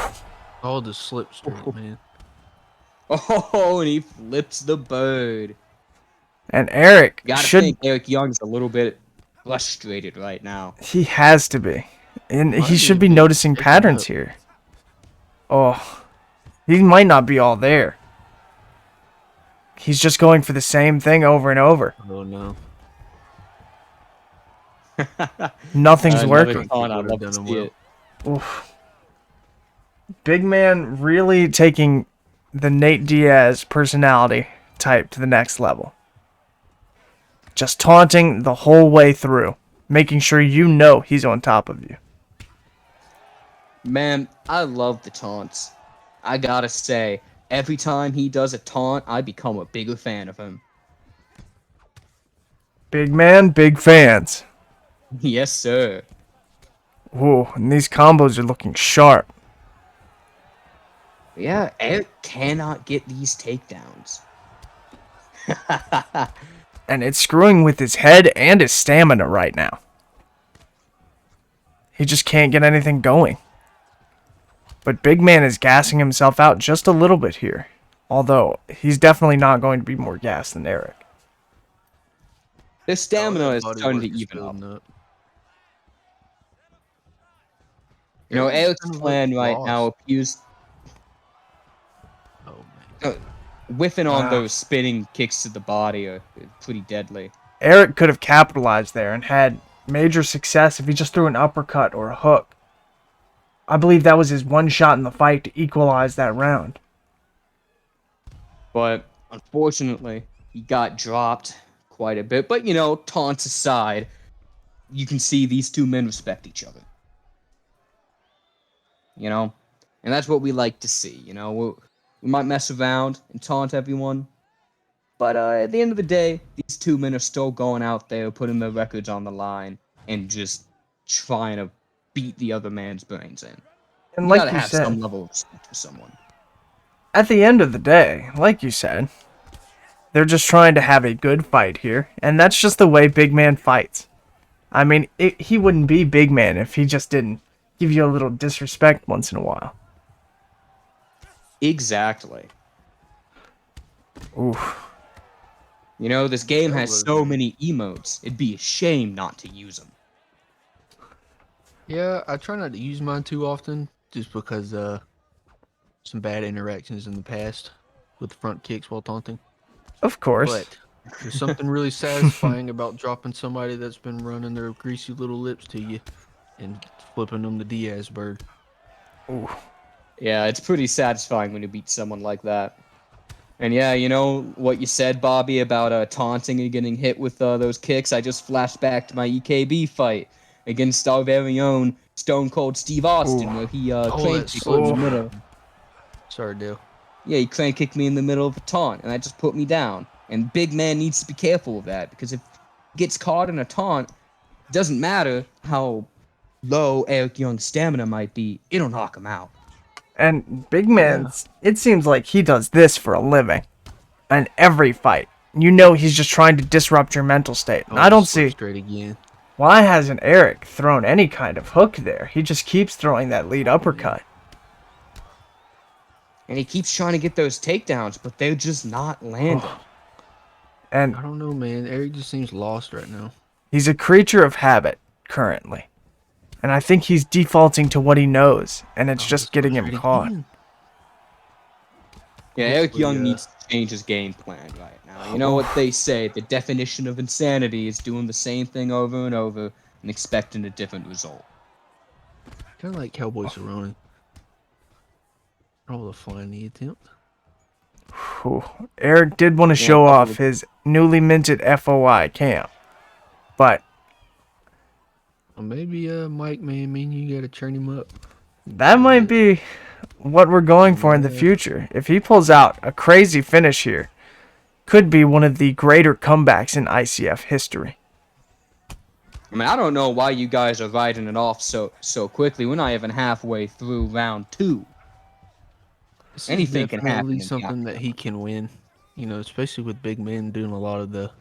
[SPEAKER 3] Oh, the slip straight, man.
[SPEAKER 1] Oh, and he flips the bird.
[SPEAKER 2] And Eric
[SPEAKER 1] Gotta
[SPEAKER 2] should...
[SPEAKER 1] think Eric Young's a little bit frustrated right now.
[SPEAKER 2] He has to be. And
[SPEAKER 3] Might
[SPEAKER 2] he
[SPEAKER 3] be
[SPEAKER 2] should
[SPEAKER 3] a
[SPEAKER 2] be
[SPEAKER 3] bit
[SPEAKER 2] noticing
[SPEAKER 3] shaken
[SPEAKER 2] patterns
[SPEAKER 3] up.
[SPEAKER 2] here. Oh. He might not be all there. He's just going for the same thing over and over.
[SPEAKER 3] Oh, no.
[SPEAKER 2] Nothing's
[SPEAKER 1] Another
[SPEAKER 2] working.
[SPEAKER 1] taunt, I'd
[SPEAKER 3] Would've
[SPEAKER 1] love to
[SPEAKER 3] done him
[SPEAKER 1] see
[SPEAKER 3] well.
[SPEAKER 1] it.
[SPEAKER 2] Oof. Big Man really taking the Nate Diaz personality type to the next level. Just taunting the whole way through, making sure you know he's on top of you.
[SPEAKER 1] Man, I love the taunts. I gotta say, every time he does a taunt, I become a bigger fan of him.
[SPEAKER 2] Big Man, big fans.
[SPEAKER 1] Yes, sir.
[SPEAKER 2] Ooh, and these combos are looking sharp.
[SPEAKER 1] Yeah, Eric cannot get these takedowns.
[SPEAKER 2] And it's screwing with his head and his stamina right now. He just can't get anything going. But Big Man is gassing himself out just a little bit here. Although, he's definitely not going to be more gassed than Eric.
[SPEAKER 1] Their stamina
[SPEAKER 3] that
[SPEAKER 1] is
[SPEAKER 3] body
[SPEAKER 1] starting
[SPEAKER 3] work
[SPEAKER 1] to
[SPEAKER 3] is
[SPEAKER 1] even up.
[SPEAKER 3] building up.
[SPEAKER 1] You know,
[SPEAKER 3] Eric's
[SPEAKER 1] Eric's
[SPEAKER 3] kind of
[SPEAKER 1] plan
[SPEAKER 3] looked
[SPEAKER 1] right now
[SPEAKER 3] lost.
[SPEAKER 1] appears
[SPEAKER 3] Oh, man.
[SPEAKER 1] whiffing on those spinning kicks to the body are pretty deadly.
[SPEAKER 2] Eric could have capitalized there and had major success if he just threw an uppercut or a hook. I believe that was his one shot in the fight to equalize that round.
[SPEAKER 1] But unfortunately, he got dropped quite a bit. But, you know, taunts aside, you can see these two men respect each other. You know? And that's what we like to see, you know? We might mess around and taunt everyone. But at the end of the day, these two men are still going out there, putting their records on the line, and just trying to beat the other man's brains in.
[SPEAKER 2] And
[SPEAKER 1] You
[SPEAKER 2] like
[SPEAKER 1] gotta
[SPEAKER 2] you
[SPEAKER 1] have
[SPEAKER 2] said,
[SPEAKER 1] some level of respect for someone.
[SPEAKER 2] at the end of the day, like you said, they're just trying to have a good fight here. And that's just the way Big Man fights. I mean, he wouldn't be Big Man if he just didn't give you a little disrespect once in a while.
[SPEAKER 1] Exactly.
[SPEAKER 2] Oof.
[SPEAKER 1] You know, this game
[SPEAKER 3] That
[SPEAKER 1] has
[SPEAKER 3] was
[SPEAKER 1] so
[SPEAKER 3] me.
[SPEAKER 1] many emotes. It'd be a shame not to use them.
[SPEAKER 3] Yeah, I try not to use mine too often, just because some bad interactions in the past with front kicks while taunting.
[SPEAKER 2] Of course.
[SPEAKER 3] But there's something really satisfying about dropping somebody that's been running their greasy little lips to you and flipping them the Diaz bird.
[SPEAKER 2] Ooh.
[SPEAKER 1] Yeah, it's pretty satisfying when you beat someone like that. And yeah, you know what you said, Bobby, about taunting and getting hit with those kicks? I just flashed back to my EKB fight against our very own Stone Cold Steve Austin,
[SPEAKER 2] Ooh.
[SPEAKER 1] where he
[SPEAKER 3] Oh,
[SPEAKER 1] crane
[SPEAKER 3] that
[SPEAKER 1] kicked me in the
[SPEAKER 2] slip.
[SPEAKER 1] middle.
[SPEAKER 3] Sorry, Dale.
[SPEAKER 1] Yeah, he crane kicked me in the middle of a taunt, and that just put me down. And Big Man needs to be careful of that, because if he gets caught in a taunt, it doesn't matter how low Eric Young's stamina might be, it'll knock him out.
[SPEAKER 2] And Big Man's, it seems like he does this for a living. In every fight. you know he's just trying to disrupt your mental state. And I don't see
[SPEAKER 3] straight again.
[SPEAKER 2] why hasn't Eric thrown any kind of hook there. He just keeps throwing that lead uppercut.
[SPEAKER 1] And he keeps trying to get those takedowns, but they're just not landing.
[SPEAKER 2] And
[SPEAKER 3] I don't know, man. Eric just seems lost right now.
[SPEAKER 2] he's a creature of habit currently. And I think he's defaulting to what he knows, and it's just getting him caught.
[SPEAKER 1] Yeah, Eric
[SPEAKER 3] Hopefully,
[SPEAKER 1] Young needs to change his game plan right now. You know what they say, the definition of insanity is doing the same thing over and over and expecting a different result.
[SPEAKER 3] Kind of like Cowboy Cerrone. Roll the flying knee attempt.
[SPEAKER 2] Whew. Eric did want to show off his newly minted FOI camp, but
[SPEAKER 3] Well, maybe Mike may mean you gotta turn him up.
[SPEAKER 2] that might be what we're going for in the future. If he pulls out a crazy finish here, could be one of the greater comebacks in ICF history.
[SPEAKER 1] I mean, I don't know why you guys are writing it off so quickly. We're not even halfway through round 2.
[SPEAKER 3] This
[SPEAKER 1] Anything
[SPEAKER 3] is
[SPEAKER 1] can happen in
[SPEAKER 3] definitely something that he can win. You know, especially with big men doing a lot of the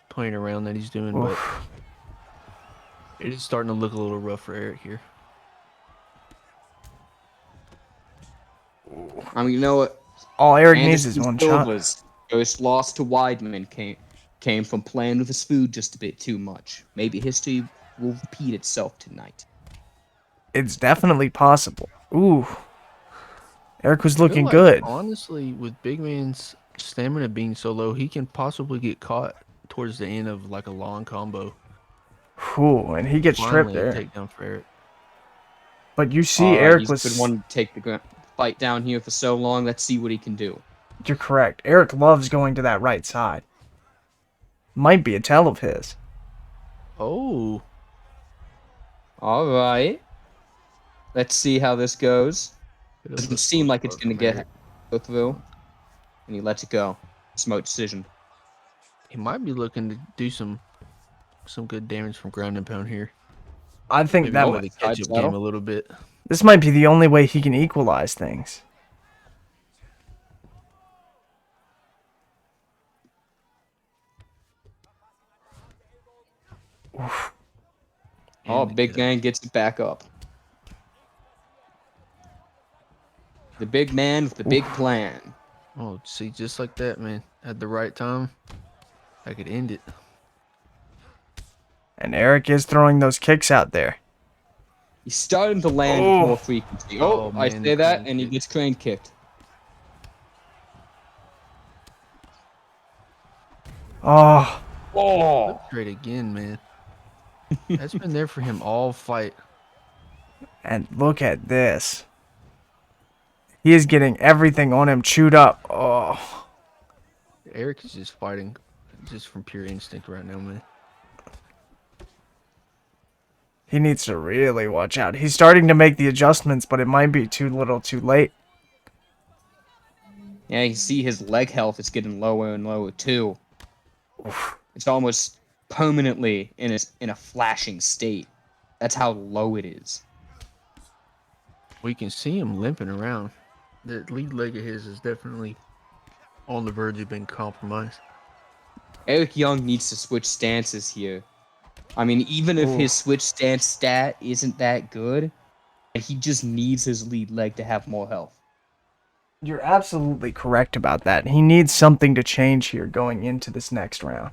[SPEAKER 3] playing around that he's doing. But it is starting to look a little rough for Eric here.
[SPEAKER 1] I mean, you know what?
[SPEAKER 2] All Eric needs is
[SPEAKER 1] Anderson
[SPEAKER 2] one shot.
[SPEAKER 1] Silva's first loss to Weidman came from playing with his food just a bit too much. Maybe history will repeat itself tonight.
[SPEAKER 2] It's definitely possible. Ooh. Eric was
[SPEAKER 3] I feel
[SPEAKER 2] looking
[SPEAKER 3] like,
[SPEAKER 2] good.
[SPEAKER 3] Honestly, with big man's stamina being so low, he can possibly get caught towards the end of like a long combo.
[SPEAKER 2] Ooh, and he gets tripped
[SPEAKER 3] Finally, a
[SPEAKER 2] there.
[SPEAKER 3] takedown for Eric.
[SPEAKER 2] But you see, Eric
[SPEAKER 1] he's
[SPEAKER 2] was.
[SPEAKER 1] been wanting to take the fight down here for so long. Let's see what he can do.
[SPEAKER 2] You're correct. Eric loves going to that right side. Might be a tell of his.
[SPEAKER 3] Oh,
[SPEAKER 1] All right. Let's see how this goes. Doesn't seem like it's going to go through. And he lets it go. Smoke decision.
[SPEAKER 3] he might be looking to do some good damage from ground and pound here.
[SPEAKER 2] I think
[SPEAKER 3] Maybe
[SPEAKER 2] that
[SPEAKER 3] play
[SPEAKER 2] would.
[SPEAKER 3] the catch-up game a little bit.
[SPEAKER 2] This might be the only way he can equalize things. Oof.
[SPEAKER 1] Oh, big man gets it back up. The big man with the big plan.
[SPEAKER 3] Oh, see, just like that, man. At the right time, I could end it.
[SPEAKER 2] And Eric is throwing those kicks out there.
[SPEAKER 1] He's starting to land with more frequency. Oh,
[SPEAKER 3] Oh,
[SPEAKER 1] I
[SPEAKER 3] man,
[SPEAKER 1] say
[SPEAKER 3] the
[SPEAKER 1] that,
[SPEAKER 3] crane
[SPEAKER 1] and he
[SPEAKER 3] kick.
[SPEAKER 1] gets crane kicked.
[SPEAKER 2] Oh,
[SPEAKER 1] Oh!
[SPEAKER 3] Straight again, man. That's been there for him all fight.
[SPEAKER 2] and look at this. He is getting everything on him chewed up. Oh,
[SPEAKER 3] Eric is just fighting just from pure instinct right now, man.
[SPEAKER 2] he needs to really watch out. He's starting to make the adjustments, but it might be too little too late.
[SPEAKER 1] Yeah, you see his leg health is getting lower and lower, too. It's almost permanently in a flashing state. That's how low it is.
[SPEAKER 3] We can see him limping around. That lead leg of his is definitely on the verge of being compromised.
[SPEAKER 1] Eric Young needs to switch stances here. I mean, even if his switch stance stat isn't that good, he just needs his lead leg to have more health.
[SPEAKER 2] You're absolutely correct about that. He needs something to change here going into this next round.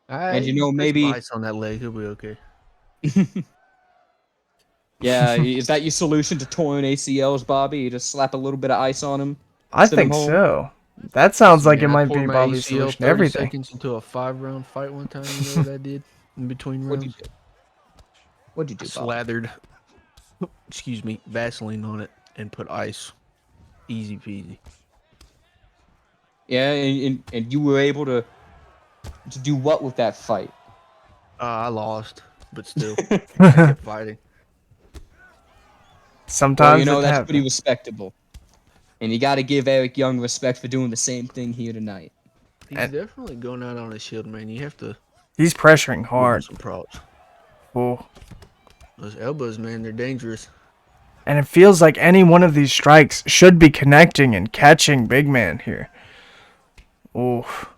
[SPEAKER 1] And you know,
[SPEAKER 3] Put some
[SPEAKER 1] maybe-
[SPEAKER 3] ice on that leg, he'll be okay.
[SPEAKER 1] Yeah, is that your solution to torn ACLs, Bobby? You just slap a little bit of ice on him?
[SPEAKER 2] I
[SPEAKER 1] Send him
[SPEAKER 2] think
[SPEAKER 1] home?
[SPEAKER 2] so. That sounds like it
[SPEAKER 3] Man, I
[SPEAKER 2] might
[SPEAKER 3] tore
[SPEAKER 2] be
[SPEAKER 3] my
[SPEAKER 2] Bobby's
[SPEAKER 3] ACL
[SPEAKER 2] solution to
[SPEAKER 3] 30
[SPEAKER 2] everything.
[SPEAKER 3] seconds into a 5-round fight one time. You know what I did in between
[SPEAKER 1] What'd you
[SPEAKER 3] rounds?
[SPEAKER 1] do? What'd you do, Bobby?
[SPEAKER 3] Slathered, excuse me, Vaseline on it and put ice. Easy peasy.
[SPEAKER 1] Yeah, and you were able to do what with that fight?
[SPEAKER 3] I lost, but still, I kept fighting.
[SPEAKER 2] Sometimes
[SPEAKER 1] Well, you know,
[SPEAKER 2] it
[SPEAKER 1] that's
[SPEAKER 2] happens.
[SPEAKER 1] pretty respectable. And you got to give Eric Young respect for doing the same thing here tonight.
[SPEAKER 3] He's
[SPEAKER 2] And-
[SPEAKER 3] definitely going out on a shield, man. You have to
[SPEAKER 2] He's pressuring
[SPEAKER 3] give him
[SPEAKER 2] hard.
[SPEAKER 3] some props.
[SPEAKER 2] Oh.
[SPEAKER 3] Those elbows, man, they're dangerous.
[SPEAKER 2] And it feels like any one of these strikes should be connecting and catching Big Man here. Oof.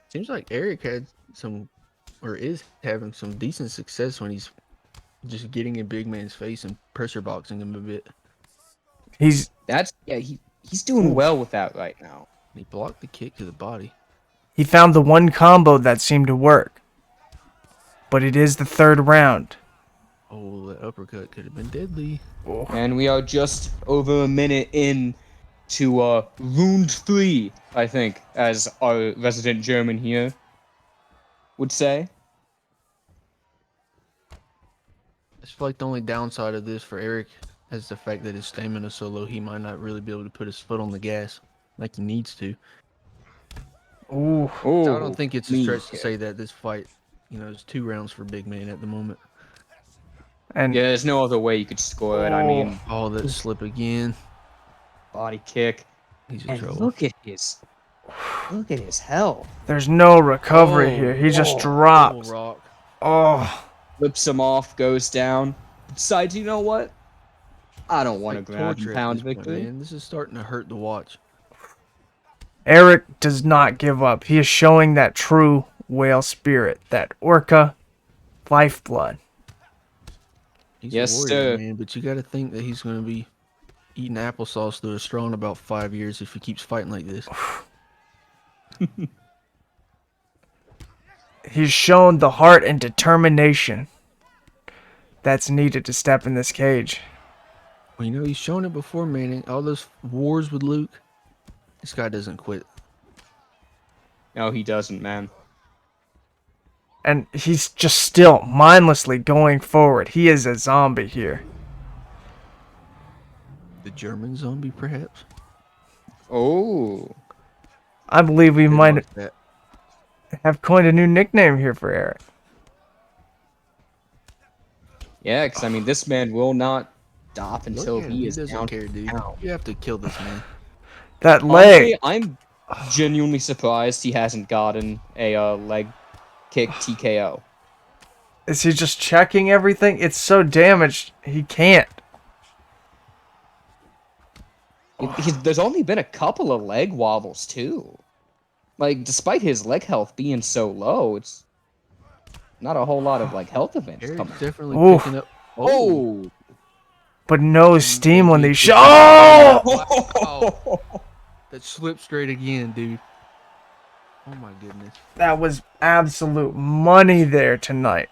[SPEAKER 3] Seems like Eric had some, or is having some decent success when he's just getting in big man's face and pressure boxing him a bit.
[SPEAKER 2] He's
[SPEAKER 1] He's doing
[SPEAKER 2] Oof.
[SPEAKER 1] well with that right now.
[SPEAKER 3] He blocked the kick to the body.
[SPEAKER 2] He found the one combo that seemed to work. But it is the third round.
[SPEAKER 3] Oh, that uppercut could have been deadly.
[SPEAKER 2] Oof.
[SPEAKER 1] And we are just over a minute in to round 3, I think, as our resident German here would say.
[SPEAKER 3] I just feel like the only downside of this for Eric is the fact that his stamina is so low, he might not really be able to put his foot on the gas like he needs to.
[SPEAKER 2] Ooh.
[SPEAKER 3] So I don't think it's a
[SPEAKER 1] me
[SPEAKER 3] stretch to
[SPEAKER 1] here.
[SPEAKER 3] say that this fight, is 2 rounds for big man at the moment.
[SPEAKER 2] And
[SPEAKER 1] Yeah, there's no other way you could score it. I mean,
[SPEAKER 3] Oh, that slip again.
[SPEAKER 1] body kick.
[SPEAKER 3] He's in
[SPEAKER 1] And
[SPEAKER 3] trouble.
[SPEAKER 1] look at his health.
[SPEAKER 2] there's no recovery here. He just drops.
[SPEAKER 3] Rock.
[SPEAKER 2] Oh.
[SPEAKER 1] Flips him off, goes down. Decides, you know what? I don't want to
[SPEAKER 3] Like
[SPEAKER 1] grab and
[SPEAKER 3] torture at
[SPEAKER 1] pound
[SPEAKER 3] this point,
[SPEAKER 1] victory.
[SPEAKER 3] man. This is starting to hurt to watch.
[SPEAKER 2] Eric does not give up. He is showing that true whale spirit, that orca lifeblood.
[SPEAKER 3] He's
[SPEAKER 1] Yes,
[SPEAKER 3] a warrior,
[SPEAKER 1] sir.
[SPEAKER 3] man. But you got to think that he's going to be eating applesauce through a straw in about 5 years if he keeps fighting like this.
[SPEAKER 2] He's shown the heart and determination that's needed to step in this cage.
[SPEAKER 3] Well, he's shown it before, man. All those wars with Luke. This guy doesn't quit.
[SPEAKER 1] No, he doesn't, man.
[SPEAKER 2] And he's just still mindlessly going forward. He is a zombie here.
[SPEAKER 3] The German zombie, perhaps?
[SPEAKER 1] Oh.
[SPEAKER 2] I believe we
[SPEAKER 3] Didn't
[SPEAKER 2] might
[SPEAKER 3] watch that.
[SPEAKER 2] have coined a new nickname here for Eric.
[SPEAKER 1] Yeah, because, I mean, this man will not stop until
[SPEAKER 3] Look at him.
[SPEAKER 1] he is
[SPEAKER 3] doesn't
[SPEAKER 1] down.
[SPEAKER 3] care, dude.
[SPEAKER 1] down.
[SPEAKER 3] You have to kill this man.
[SPEAKER 2] That leg.
[SPEAKER 1] Honestly, I'm genuinely surprised he hasn't gotten a leg kick TKO.
[SPEAKER 2] Is he just checking everything? It's so damaged, he can't.
[SPEAKER 1] There's only been a couple of leg wobbles, too. Like, despite his leg health being so low, it's not a whole lot of, like, health events
[SPEAKER 3] Eric's
[SPEAKER 1] coming.
[SPEAKER 3] definitely
[SPEAKER 2] Oof.
[SPEAKER 3] picking up.
[SPEAKER 1] Oh!
[SPEAKER 2] But no steam when these Oh!
[SPEAKER 3] Wow. That slip straight again, dude. Oh my goodness.
[SPEAKER 2] That was absolute money there tonight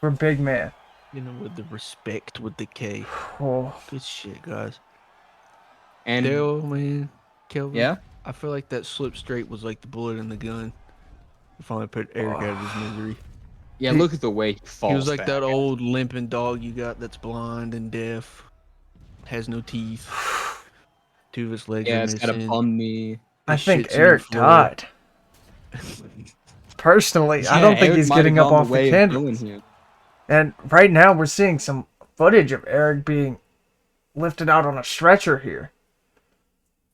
[SPEAKER 2] for Big Man.
[SPEAKER 3] With the respect with the K.
[SPEAKER 2] Oh.
[SPEAKER 3] Good shit, guys.
[SPEAKER 1] And,
[SPEAKER 3] Dale, man. Kelvin.
[SPEAKER 1] yeah?
[SPEAKER 3] I feel like that slip straight was like the bullet in the gun. It finally put Eric out of his misery.
[SPEAKER 1] Yeah, look at the way he falls
[SPEAKER 3] He was like
[SPEAKER 1] back.
[SPEAKER 3] that old limping dog you got that's blind and deaf, has no teeth, 2 of his legs
[SPEAKER 1] Yeah,
[SPEAKER 3] are
[SPEAKER 1] it's got a
[SPEAKER 3] missing.
[SPEAKER 1] bum knee.
[SPEAKER 2] I
[SPEAKER 3] His
[SPEAKER 2] think
[SPEAKER 3] shit's on the
[SPEAKER 2] Eric
[SPEAKER 3] floor.
[SPEAKER 2] died. Personally, I
[SPEAKER 1] Yeah,
[SPEAKER 2] don't think
[SPEAKER 1] Eric
[SPEAKER 2] he's
[SPEAKER 1] might have
[SPEAKER 2] getting up
[SPEAKER 1] gone
[SPEAKER 2] off the
[SPEAKER 1] way of
[SPEAKER 2] candle.
[SPEAKER 1] doing here.
[SPEAKER 2] And right now we're seeing some footage of Eric being lifted out on a stretcher here.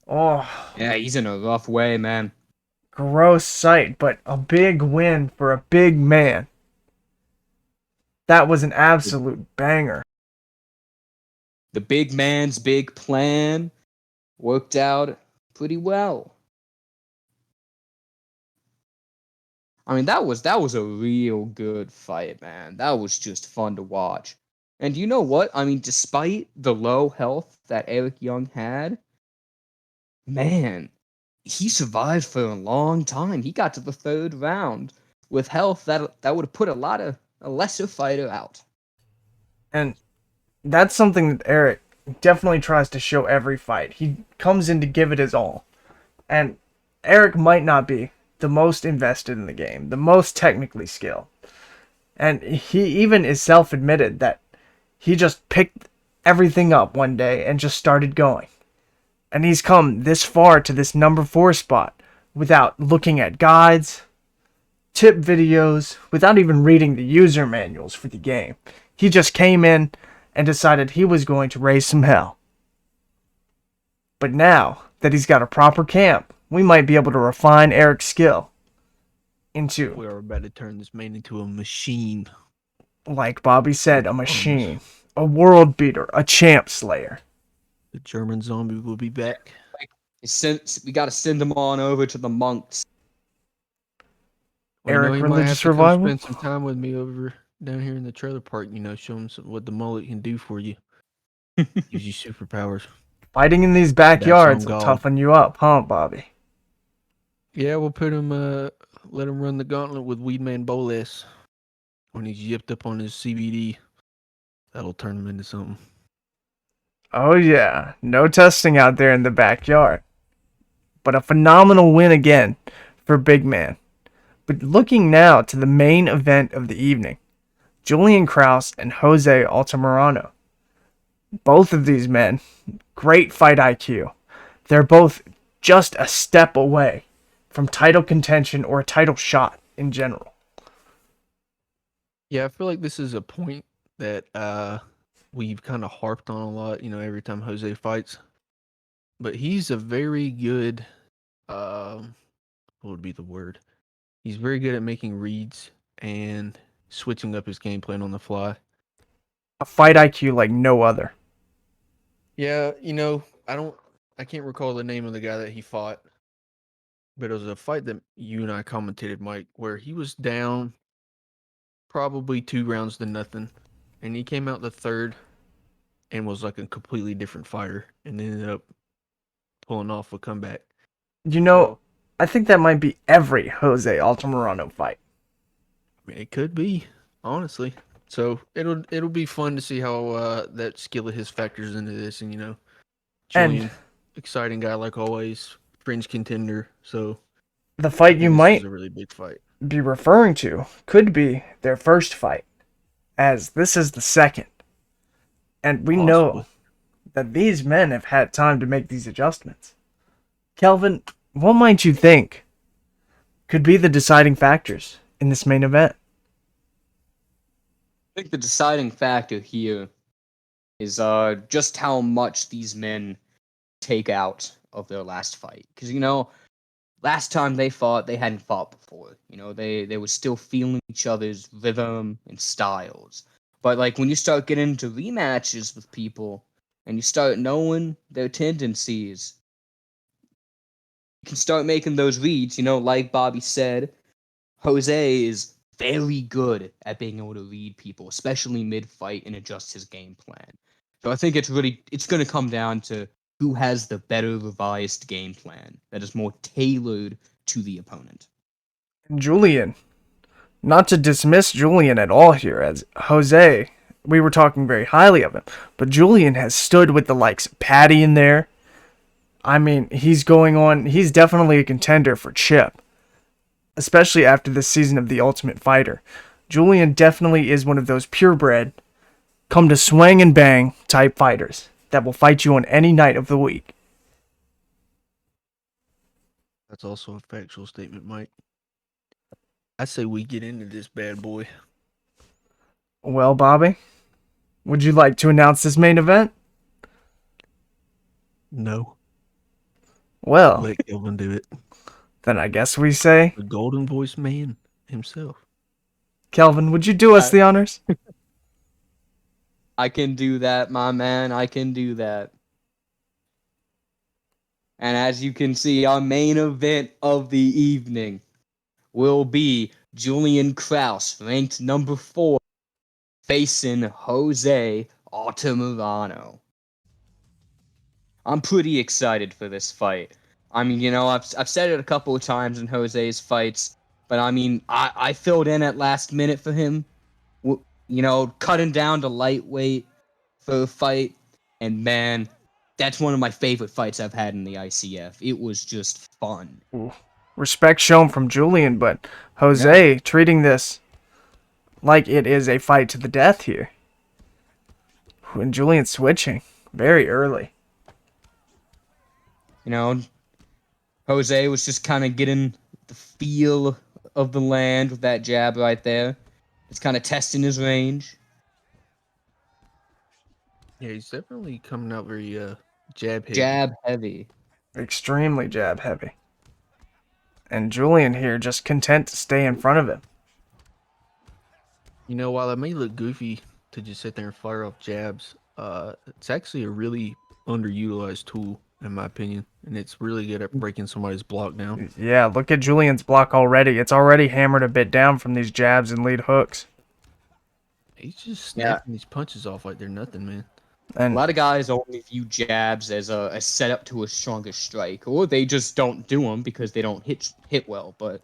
[SPEAKER 2] Oh,
[SPEAKER 1] Yeah, he's in a rough way, man.
[SPEAKER 2] gross sight, but a big win for a big man. That was an absolute banger.
[SPEAKER 1] The big man's big plan worked out pretty well. I mean, that was a real good fight, man. That was just fun to watch. And you know what? I mean, despite the low health that Eric Young had, man, he survived for a long time. He got to the 3rd round with health that would have put a lesser fighter out.
[SPEAKER 2] And that's something that Eric definitely tries to show every fight. He comes in to give it his all. And Eric might not be the most invested in the game, the most technically skilled. And he even is self-admitted that he just picked everything up one day and just started going. And he's come this far to this number 4 spot without looking at guides, tip videos, without even reading the user manuals for the game. He just came in and decided he was going to raise some hell. But now that he's got a proper camp, we might be able to refine Eric's skill into,
[SPEAKER 3] We are about to turn this man into a machine.
[SPEAKER 2] like Bobby said, a machine, a world beater, a champ slayer.
[SPEAKER 3] The German zombie will be back.
[SPEAKER 1] We got to send him on over to the monks.
[SPEAKER 3] Well,
[SPEAKER 2] Eric,
[SPEAKER 3] he might have
[SPEAKER 2] religious
[SPEAKER 3] to come
[SPEAKER 2] revival?
[SPEAKER 3] spend some time with me over down here in the trailer park. Show him what the mullet can do for you. Gives you superpowers.
[SPEAKER 2] Fighting in these
[SPEAKER 3] That's
[SPEAKER 2] backyards
[SPEAKER 3] on
[SPEAKER 2] will
[SPEAKER 3] God.
[SPEAKER 2] toughen you up, huh, Bobby?
[SPEAKER 3] Yeah, we'll put him. Let him run the gauntlet with Weedman Boles when he's yipped up on his CBD. That'll turn him into something.
[SPEAKER 2] Oh yeah, no testing out there in the backyard. But a phenomenal win again for Big Man. But looking now to the main event of the evening, Julian Krauss and Jose Altamirano. Both of these men, great fight IQ. They're both just a step away from title contention or a title shot in general.
[SPEAKER 3] Yeah, I feel like this is a point that we've kind of harped on a lot. Every time Jose fights, but he's a very good. What would be the word? He's very good at making reads and switching up his game plan on the fly.
[SPEAKER 2] A fight IQ like no other.
[SPEAKER 3] Yeah, I can't recall the name of the guy that he fought, but it was a fight that you and I commentated, Mike, where he was down probably 2 rounds to nothing, and he came out the third and was like a completely different fighter, and ended up pulling off a comeback.
[SPEAKER 2] You know,
[SPEAKER 3] So,
[SPEAKER 2] I think that might be every Jose Altamirano fight.
[SPEAKER 3] I mean, it could be, honestly. So it'll be fun to see how that skill of his factors into this, and Julian,
[SPEAKER 2] And
[SPEAKER 3] exciting guy like always, fringe contender. So
[SPEAKER 2] the
[SPEAKER 3] I
[SPEAKER 2] fight
[SPEAKER 3] think
[SPEAKER 2] you
[SPEAKER 3] this
[SPEAKER 2] might
[SPEAKER 3] is a really big fight.
[SPEAKER 2] be referring to could be their first fight, as this is the second. And we know
[SPEAKER 3] Possibly.
[SPEAKER 2] that these men have had time to make these adjustments. Kelvin, what might you think could be the deciding factors in this main event?
[SPEAKER 1] I think the deciding factor here is just how much these men take out of their last fight. Because last time they fought, they hadn't fought before. They were still feeling each other's rhythm and styles. But like when you start getting into rematches with people and you start knowing their tendencies, you can start making those reads. Like Bobby said, Jose is very good at being able to read people, especially mid-fight, and adjust his game plan. So I think it's going to come down to who has the better revised game plan that is more tailored to the opponent.
[SPEAKER 2] Julian. Not to dismiss Julian at all here, as Jose, we were talking very highly of him, but Julian has stood with the likes of Patty in there. I mean, he's definitely a contender for Chip, especially after this season of The Ultimate Fighter. Julian definitely is one of those purebred, come to swing and bang type fighters that will fight you on any night of the week.
[SPEAKER 3] That's also a factual statement, Mike. I say we get into this bad boy.
[SPEAKER 2] Well, Bobby, would you like to announce this main event?
[SPEAKER 3] No.
[SPEAKER 2] Well,
[SPEAKER 3] Let Kelvin do it.
[SPEAKER 2] then I guess we say,
[SPEAKER 3] The golden voice man himself.
[SPEAKER 2] Kelvin, would you do us the honors?
[SPEAKER 1] I can do that, my man. I can do that. And as you can see, our main event of the evening will be Julian Krauss, ranked number 4, facing Jose Altamirano. I'm pretty excited for this fight. I mean, I've said it a couple of times in Jose's fights, but I mean, I filled in at last minute for him. Cutting down to lightweight for a fight, and man, that's one of my favorite fights I've had in the ICF. It was just fun.
[SPEAKER 2] Ooh. Respect shown from Julian, but Jose treating this like it is a fight to the death here. And Julian switching very early.
[SPEAKER 1] Jose was just kind of getting the feel of the land with that jab right there. It's kind of testing his range.
[SPEAKER 3] Yeah, he's definitely coming out very jab heavy.
[SPEAKER 1] Jab heavy.
[SPEAKER 2] Extremely jab heavy. And Julian here just content to stay in front of him.
[SPEAKER 3] While it may look goofy to just sit there and fire off jabs, it's actually a really underutilized tool, in my opinion. and it's really good at breaking somebody's block down.
[SPEAKER 2] Yeah, look at Julian's block already. It's already hammered a bit down from these jabs and lead hooks.
[SPEAKER 3] He's just
[SPEAKER 1] Yeah.
[SPEAKER 3] snapping these punches off like they're nothing, man.
[SPEAKER 1] A
[SPEAKER 2] And
[SPEAKER 1] lot of guys only view jabs as a setup to a stronger strike, or they just don't do them because they don't hit well. But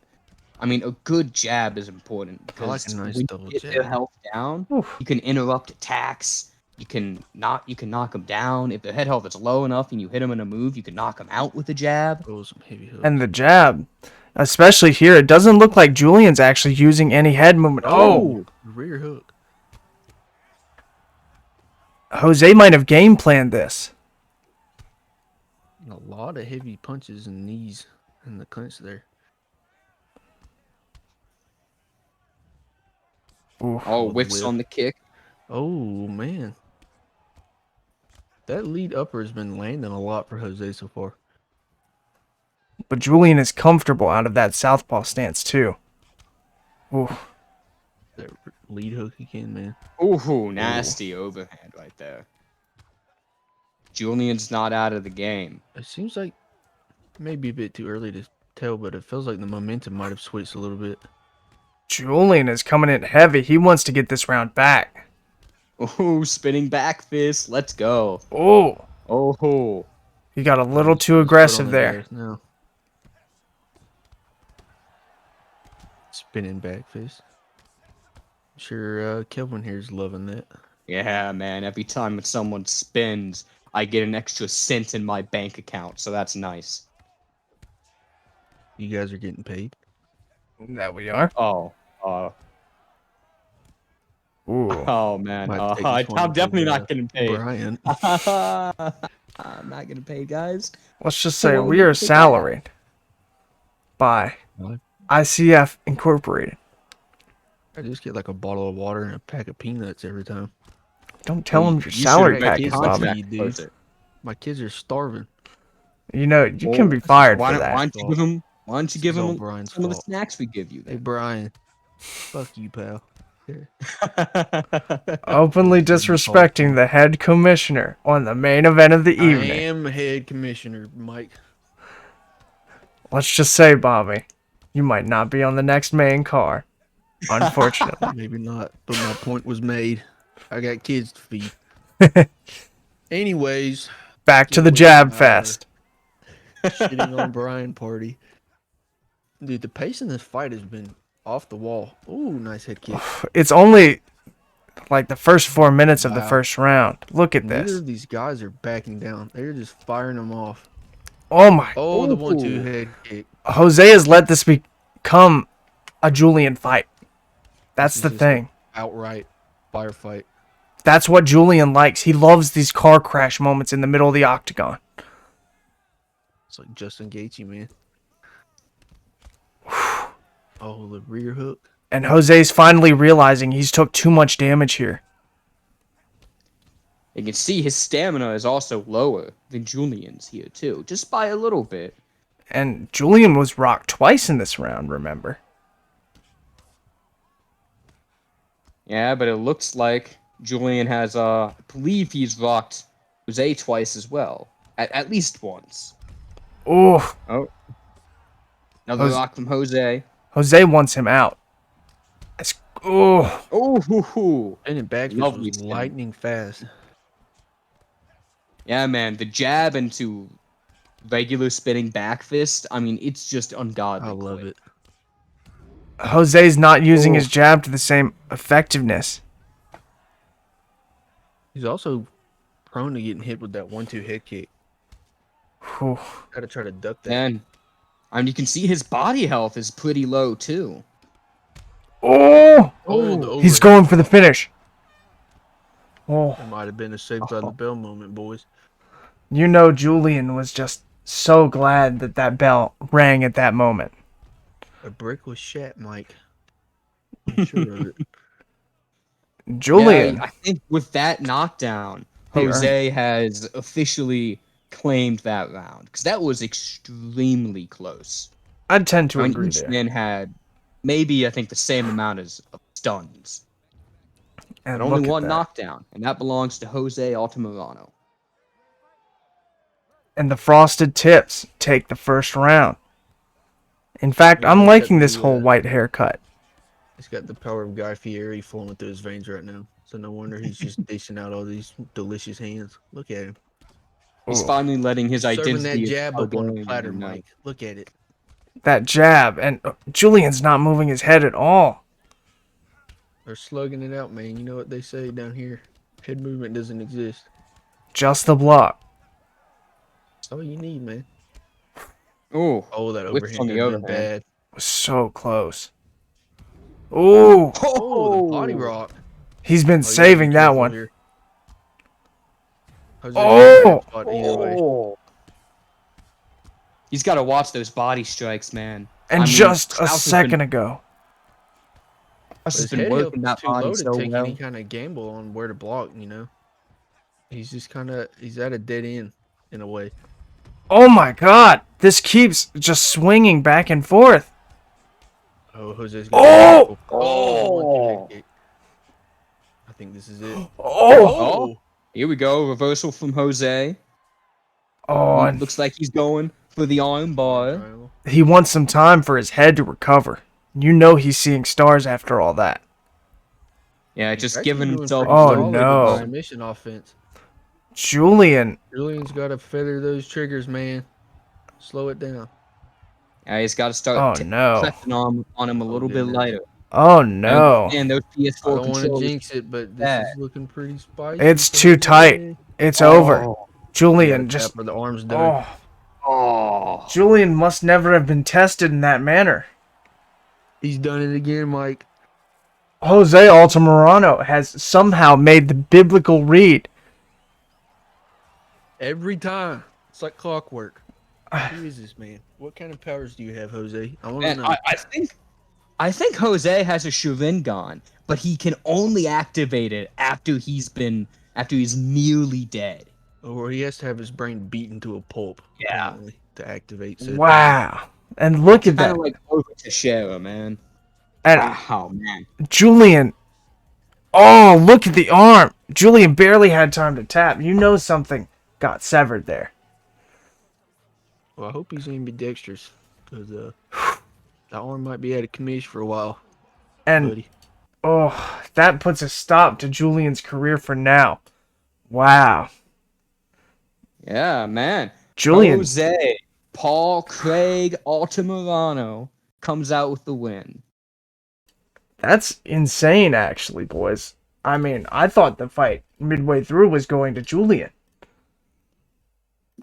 [SPEAKER 1] I mean, a good jab is important
[SPEAKER 3] I like
[SPEAKER 1] because
[SPEAKER 3] a nice
[SPEAKER 1] when
[SPEAKER 3] double
[SPEAKER 1] you get their
[SPEAKER 3] jab.
[SPEAKER 1] health down,
[SPEAKER 2] oof,
[SPEAKER 1] you can interrupt attacks. You can knock them down. If their head health is low enough and you hit them in a move, you can knock them out with a jab.
[SPEAKER 3] Oh, some heavy hooks.
[SPEAKER 2] and the jab, especially here, it doesn't look like Julian's actually using any head movement. Oh,
[SPEAKER 3] Rear hook.
[SPEAKER 2] Jose might have game planned this.
[SPEAKER 3] A lot of heavy punches and knees in the clinch there.
[SPEAKER 2] Oof.
[SPEAKER 1] Oh,
[SPEAKER 3] the
[SPEAKER 1] whiffs
[SPEAKER 3] whiff.
[SPEAKER 1] on the kick.
[SPEAKER 3] Oh, man. That lead upper has been landing a lot for Jose so far.
[SPEAKER 2] But Julian is comfortable out of that southpaw stance too. Oof.
[SPEAKER 3] That lead hook again, man.
[SPEAKER 1] Ooh, nasty overhand right there. Julian's not out of the game.
[SPEAKER 3] It seems like maybe a bit too early to tell, but it feels like the momentum might have switched a little bit.
[SPEAKER 2] Julian is coming in heavy. He wants to get this round back.
[SPEAKER 1] Ooh, spinning back fist. Let's go.
[SPEAKER 2] Oh,
[SPEAKER 1] Oh,
[SPEAKER 2] he got a little
[SPEAKER 3] Just
[SPEAKER 2] too
[SPEAKER 3] put his foot
[SPEAKER 2] aggressive
[SPEAKER 3] on the
[SPEAKER 2] there.
[SPEAKER 3] gas now. Spinning back fist. Sure, Kelvin here's loving that.
[SPEAKER 1] yeah, man. Every time someone spins, I get an extra cent in my bank account, so that's nice.
[SPEAKER 3] You guys are getting paid.
[SPEAKER 2] That we are.
[SPEAKER 1] Oh,
[SPEAKER 2] Ooh.
[SPEAKER 1] oh man.
[SPEAKER 3] Might have to take this one
[SPEAKER 1] I'm
[SPEAKER 3] to,
[SPEAKER 1] definitely not getting paid.
[SPEAKER 3] Brian.
[SPEAKER 1] I'm not getting paid, guys.
[SPEAKER 2] Let's just
[SPEAKER 1] So
[SPEAKER 2] say
[SPEAKER 1] what
[SPEAKER 2] we
[SPEAKER 1] we
[SPEAKER 2] are
[SPEAKER 1] pick that?
[SPEAKER 2] salaried by
[SPEAKER 3] What?
[SPEAKER 2] ICF Incorporated.
[SPEAKER 3] I just get like a bottle of water and a pack of peanuts every time.
[SPEAKER 2] Don't tell
[SPEAKER 1] Well,
[SPEAKER 2] him your
[SPEAKER 1] you
[SPEAKER 2] salary
[SPEAKER 1] should make
[SPEAKER 2] package,
[SPEAKER 1] a
[SPEAKER 2] Bobby.
[SPEAKER 1] contract
[SPEAKER 3] Dude.
[SPEAKER 1] closer.
[SPEAKER 3] My kids are starving.
[SPEAKER 2] You know, you
[SPEAKER 1] Well,
[SPEAKER 2] can be fired
[SPEAKER 1] Why
[SPEAKER 2] for
[SPEAKER 1] don't
[SPEAKER 2] that.
[SPEAKER 1] you give him? Why don't you
[SPEAKER 3] This
[SPEAKER 1] give
[SPEAKER 3] is all
[SPEAKER 1] him
[SPEAKER 3] Brian's
[SPEAKER 1] some of the
[SPEAKER 3] fault.
[SPEAKER 1] snacks we give you?
[SPEAKER 3] Hey,
[SPEAKER 1] Then?
[SPEAKER 3] Brian. Fuck you, pal. Here.
[SPEAKER 2] Openly
[SPEAKER 3] This is your fault.
[SPEAKER 2] disrespecting the head commissioner on the main event of the
[SPEAKER 3] I
[SPEAKER 2] evening.
[SPEAKER 3] am head commissioner, Mike.
[SPEAKER 2] Let's just say, Bobby, you might not be on the next main car. Unfortunately.
[SPEAKER 3] Maybe not, but my point was made. I got kids to feed. Anyways,
[SPEAKER 2] Back to
[SPEAKER 3] get
[SPEAKER 2] the
[SPEAKER 3] away
[SPEAKER 2] jab
[SPEAKER 3] from our
[SPEAKER 2] fest.
[SPEAKER 3] shitting on Brian party. Dude, the pace in this fight has been off the wall. Ooh, nice head kick.
[SPEAKER 2] It's only like the first 4 minutes of the
[SPEAKER 3] Wow.
[SPEAKER 2] first round. Look at
[SPEAKER 3] Neither
[SPEAKER 2] this.
[SPEAKER 3] of these guys are backing down. They're just firing them off.
[SPEAKER 2] Oh my.
[SPEAKER 3] Oh, the
[SPEAKER 1] Ooh.
[SPEAKER 3] 1-2 head kick.
[SPEAKER 2] Jose has let this become a Julian fight. That's
[SPEAKER 3] This
[SPEAKER 2] the
[SPEAKER 3] is just
[SPEAKER 2] thing.
[SPEAKER 3] Outright firefight.
[SPEAKER 2] That's what Julian likes. He loves these car crash moments in the middle of the octagon.
[SPEAKER 3] It's like Justin Gaethje, man. Oh, the rear hook.
[SPEAKER 2] And Jose's finally realizing he's took too much damage here.
[SPEAKER 1] You can see his stamina is also lower than Julian's here too, just by a little bit.
[SPEAKER 2] And Julian was rocked twice in this round, remember?
[SPEAKER 1] Yeah, but it looks like Julian has, I believe he's rocked Jose twice as well. At least once.
[SPEAKER 2] Oh,
[SPEAKER 1] Oh. Another rock from Jose.
[SPEAKER 2] Jose wants him out. Oh,
[SPEAKER 1] Oh, hoo, hoo.
[SPEAKER 3] And it back
[SPEAKER 1] Lovely
[SPEAKER 3] was
[SPEAKER 1] spin.
[SPEAKER 3] lightning fast.
[SPEAKER 1] Yeah, man, the jab into regular spinning back fist, I mean, it's just ungodly.
[SPEAKER 3] I love
[SPEAKER 1] quick.
[SPEAKER 3] it.
[SPEAKER 2] Jose's not using his
[SPEAKER 1] Oh.
[SPEAKER 2] jab to the same effectiveness.
[SPEAKER 3] He's also prone to getting hit with that 1-2 head kick.
[SPEAKER 2] Whew.
[SPEAKER 3] Gotta try to duck that.
[SPEAKER 1] Man, I mean, you can see his body health is pretty low, too.
[SPEAKER 2] Oh,
[SPEAKER 3] Oh, the
[SPEAKER 2] he's
[SPEAKER 3] overhead.
[SPEAKER 2] going for the finish. Oh,
[SPEAKER 3] It might have been a Saved by the Bell moment, boys.
[SPEAKER 2] you know Julian was just so glad that that bell rang at that moment.
[SPEAKER 3] A brick was shat, Mike. I'm sure of it.
[SPEAKER 2] Julian,
[SPEAKER 1] Yeah, I think with that knockdown,
[SPEAKER 2] He
[SPEAKER 1] Jose has officially claimed that round. Because that was extremely close.
[SPEAKER 2] I'd tend to
[SPEAKER 1] I mean,
[SPEAKER 2] agree
[SPEAKER 1] each
[SPEAKER 2] there.
[SPEAKER 1] man had maybe, I think, the same amount as of stuns.
[SPEAKER 2] And
[SPEAKER 1] But only
[SPEAKER 2] look at
[SPEAKER 1] one
[SPEAKER 2] that.
[SPEAKER 1] knockdown, and that belongs to Jose Altamirano.
[SPEAKER 2] And the frosted tips take the first round. In fact,
[SPEAKER 3] Yeah,
[SPEAKER 2] I'm
[SPEAKER 3] he's got
[SPEAKER 2] liking this
[SPEAKER 3] the,
[SPEAKER 2] whole white haircut.
[SPEAKER 3] He's got the power of Guy Fieri flowing through his veins right now. So no wonder he's just dishing out all these delicious hands. Look at him.
[SPEAKER 1] He's
[SPEAKER 2] Ooh,
[SPEAKER 1] finally letting his
[SPEAKER 3] Serving that
[SPEAKER 1] identity as
[SPEAKER 3] jab up on a
[SPEAKER 1] Targaryen
[SPEAKER 3] platter,
[SPEAKER 1] be known.
[SPEAKER 3] Mike. Look at it.
[SPEAKER 2] that jab. And Julian's not moving his head at all.
[SPEAKER 3] They're slugging it out, man. You know what they say down here? Head movement doesn't exist.
[SPEAKER 2] Just the block.
[SPEAKER 3] That's all you need, man.
[SPEAKER 1] Ooh,
[SPEAKER 3] Oh, that
[SPEAKER 1] whips
[SPEAKER 3] overhand
[SPEAKER 1] on
[SPEAKER 3] could
[SPEAKER 1] the
[SPEAKER 3] have
[SPEAKER 1] other
[SPEAKER 3] been
[SPEAKER 1] hand.
[SPEAKER 3] bad.
[SPEAKER 2] Was so close. Ooh,
[SPEAKER 3] Oh, the body rock.
[SPEAKER 2] he's been
[SPEAKER 3] Oh, you gotta be
[SPEAKER 2] saving that
[SPEAKER 3] careful
[SPEAKER 2] one.
[SPEAKER 3] here. Jose's
[SPEAKER 2] Oh!
[SPEAKER 3] in a bad spot either way.
[SPEAKER 1] He's got to watch those body strikes, man.
[SPEAKER 2] And
[SPEAKER 1] I mean,
[SPEAKER 2] just a
[SPEAKER 1] Krauss has
[SPEAKER 2] second
[SPEAKER 1] been-
[SPEAKER 2] ago.
[SPEAKER 1] Krauss
[SPEAKER 3] But
[SPEAKER 1] has
[SPEAKER 3] his
[SPEAKER 1] been
[SPEAKER 3] head
[SPEAKER 1] working
[SPEAKER 3] health
[SPEAKER 1] that
[SPEAKER 3] is too
[SPEAKER 1] body
[SPEAKER 3] low to
[SPEAKER 1] so
[SPEAKER 3] take
[SPEAKER 1] well.
[SPEAKER 3] any kind of gamble on where to block, you know? He's just he's at a dead end in a way.
[SPEAKER 2] Oh my god. This keeps just swinging back and forth.
[SPEAKER 3] Oh, Jose's
[SPEAKER 2] Oh!
[SPEAKER 1] Oh!
[SPEAKER 3] I think this is it.
[SPEAKER 2] Oh!
[SPEAKER 1] Here we go. Reversal from Jose.
[SPEAKER 2] Oh, and
[SPEAKER 1] Looks like he's going for the arm bar.
[SPEAKER 3] Triangle.
[SPEAKER 2] he wants some time for his head to recover. You know he's seeing stars after all that.
[SPEAKER 1] Yeah,
[SPEAKER 3] He's
[SPEAKER 1] just
[SPEAKER 3] actually
[SPEAKER 1] giving
[SPEAKER 3] doing
[SPEAKER 1] himself.
[SPEAKER 3] pretty
[SPEAKER 2] Oh,
[SPEAKER 3] solid with the
[SPEAKER 2] no.
[SPEAKER 3] submission offense.
[SPEAKER 2] Julian.
[SPEAKER 3] Julian's got to feather those triggers, man. Slow it down.
[SPEAKER 1] Yeah, he's got to start
[SPEAKER 2] Oh no.
[SPEAKER 1] pressing on him a little bit
[SPEAKER 3] goodness.
[SPEAKER 1] lighter.
[SPEAKER 2] Oh no.
[SPEAKER 1] And those
[SPEAKER 3] I
[SPEAKER 1] PS4
[SPEAKER 3] don't want to
[SPEAKER 1] controllers.
[SPEAKER 3] jinx it, but this
[SPEAKER 1] bad.
[SPEAKER 3] is looking pretty spicy.
[SPEAKER 2] It's
[SPEAKER 3] for
[SPEAKER 2] too
[SPEAKER 3] Jose.
[SPEAKER 2] tight. It's
[SPEAKER 1] Oh.
[SPEAKER 2] over. Julian just.
[SPEAKER 3] Tap or the arm's done.
[SPEAKER 2] Oh.
[SPEAKER 1] Oh.
[SPEAKER 2] Julian must never have been tested in that manner.
[SPEAKER 3] He's done it again, Mike.
[SPEAKER 2] Jose Altamirano has somehow made the biblical read.
[SPEAKER 3] Every time. It's like clockwork. Who is this man? What kind of powers do you have, Jose? I want to
[SPEAKER 1] Man,
[SPEAKER 3] know.
[SPEAKER 1] I think Jose has a Sharingan, but he can only activate it after he's nearly dead.
[SPEAKER 3] Or he has to have his brain beaten to a pulp.
[SPEAKER 1] Yeah.
[SPEAKER 3] apparently, to activate said.
[SPEAKER 2] Wow. And look at
[SPEAKER 1] Kind
[SPEAKER 2] that.
[SPEAKER 1] of like over to Shara, man.
[SPEAKER 2] And
[SPEAKER 1] Oh man.
[SPEAKER 2] Julian. Oh, look at the arm. Julian barely had time to tap. You know something got severed there.
[SPEAKER 3] Well, I hope he's ambidextrous, because that arm might be out of commission for a while,
[SPEAKER 2] And
[SPEAKER 3] buddy.
[SPEAKER 2] oh, that puts a stop to Julian's career for now. Wow.
[SPEAKER 1] Yeah, man.
[SPEAKER 2] Julian.
[SPEAKER 1] Jose Paul Craig Altamirano comes out with the win.
[SPEAKER 2] That's insane, actually, boys. I mean, I thought the fight midway through was going to Julian.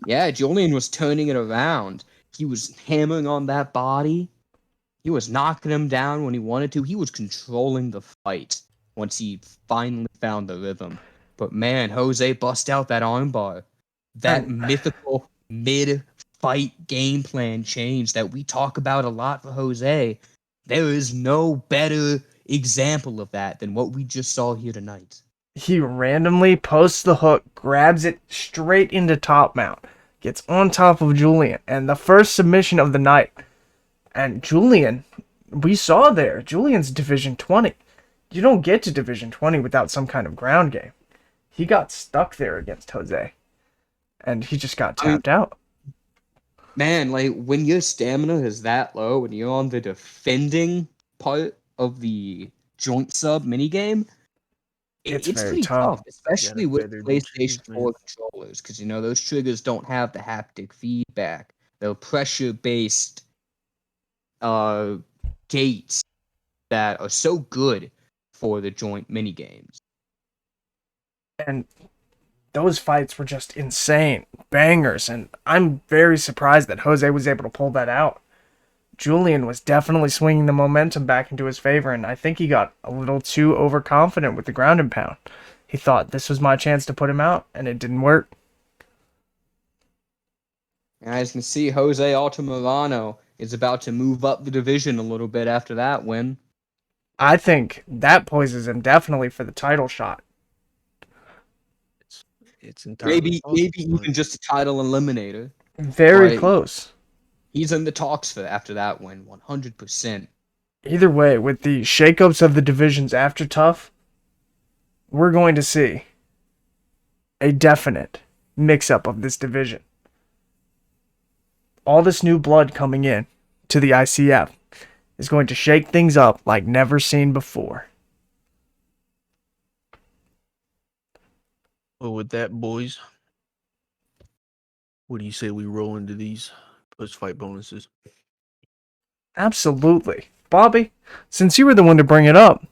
[SPEAKER 1] Yeah, Julian was turning it around. He was hammering on that body. He was knocking him down when he wanted to. He was controlling the fight once he finally found the rhythm. But man, Jose bust out that armbar. That mythical mid-fight game plan change that we talk about a lot for Jose. There is no better example of that than what we just saw here tonight.
[SPEAKER 2] He randomly posts the hook, grabs it straight into top mount, gets on top of Julian, and the first submission of the night. And Julian, we saw there, Julian's Division 20. You don't get to Division 20 without some kind of ground game. He got stuck there against Jose, and he just got tapped out.
[SPEAKER 1] Man, like when your stamina is that low and you're on the defending part of the joint sub minigame,
[SPEAKER 2] It's
[SPEAKER 1] it's
[SPEAKER 2] very
[SPEAKER 1] pretty
[SPEAKER 2] tough.
[SPEAKER 1] tough, especially
[SPEAKER 3] Yeah,
[SPEAKER 1] with
[SPEAKER 3] better than
[SPEAKER 1] PlayStation
[SPEAKER 3] triggers,
[SPEAKER 1] 4 controllers, because you know those triggers don't have the haptic feedback. They're pressure-based gates that are so good for the joint minigames.
[SPEAKER 2] And those fights were just insane. Bangers. And I'm very surprised that Jose was able to pull that out. Julian was definitely swinging the momentum back into his favor, and I think he got a little too overconfident with the ground and pound. He thought this was my chance to put him out, and it didn't work.
[SPEAKER 1] And as you can see, Jose Altamirano is about to move up the division a little bit after that win.
[SPEAKER 2] I think that poises him definitely for the title shot.
[SPEAKER 3] It's entirely
[SPEAKER 1] Maybe
[SPEAKER 3] possible, Mike.
[SPEAKER 1] even just a title eliminator.
[SPEAKER 2] Very
[SPEAKER 1] Right.
[SPEAKER 2] close.
[SPEAKER 1] He's in the talks for after that win, 100%.
[SPEAKER 2] Either way, with the shakeups of the divisions after Tough, we're going to see a definite mix-up of this division. all this new blood coming in to the ICF is going to shake things up like never seen before.
[SPEAKER 3] Well, with that, boys, what do you say we roll into these post-fight bonuses?
[SPEAKER 2] Absolutely. Bobby, since you were the one to bring it up,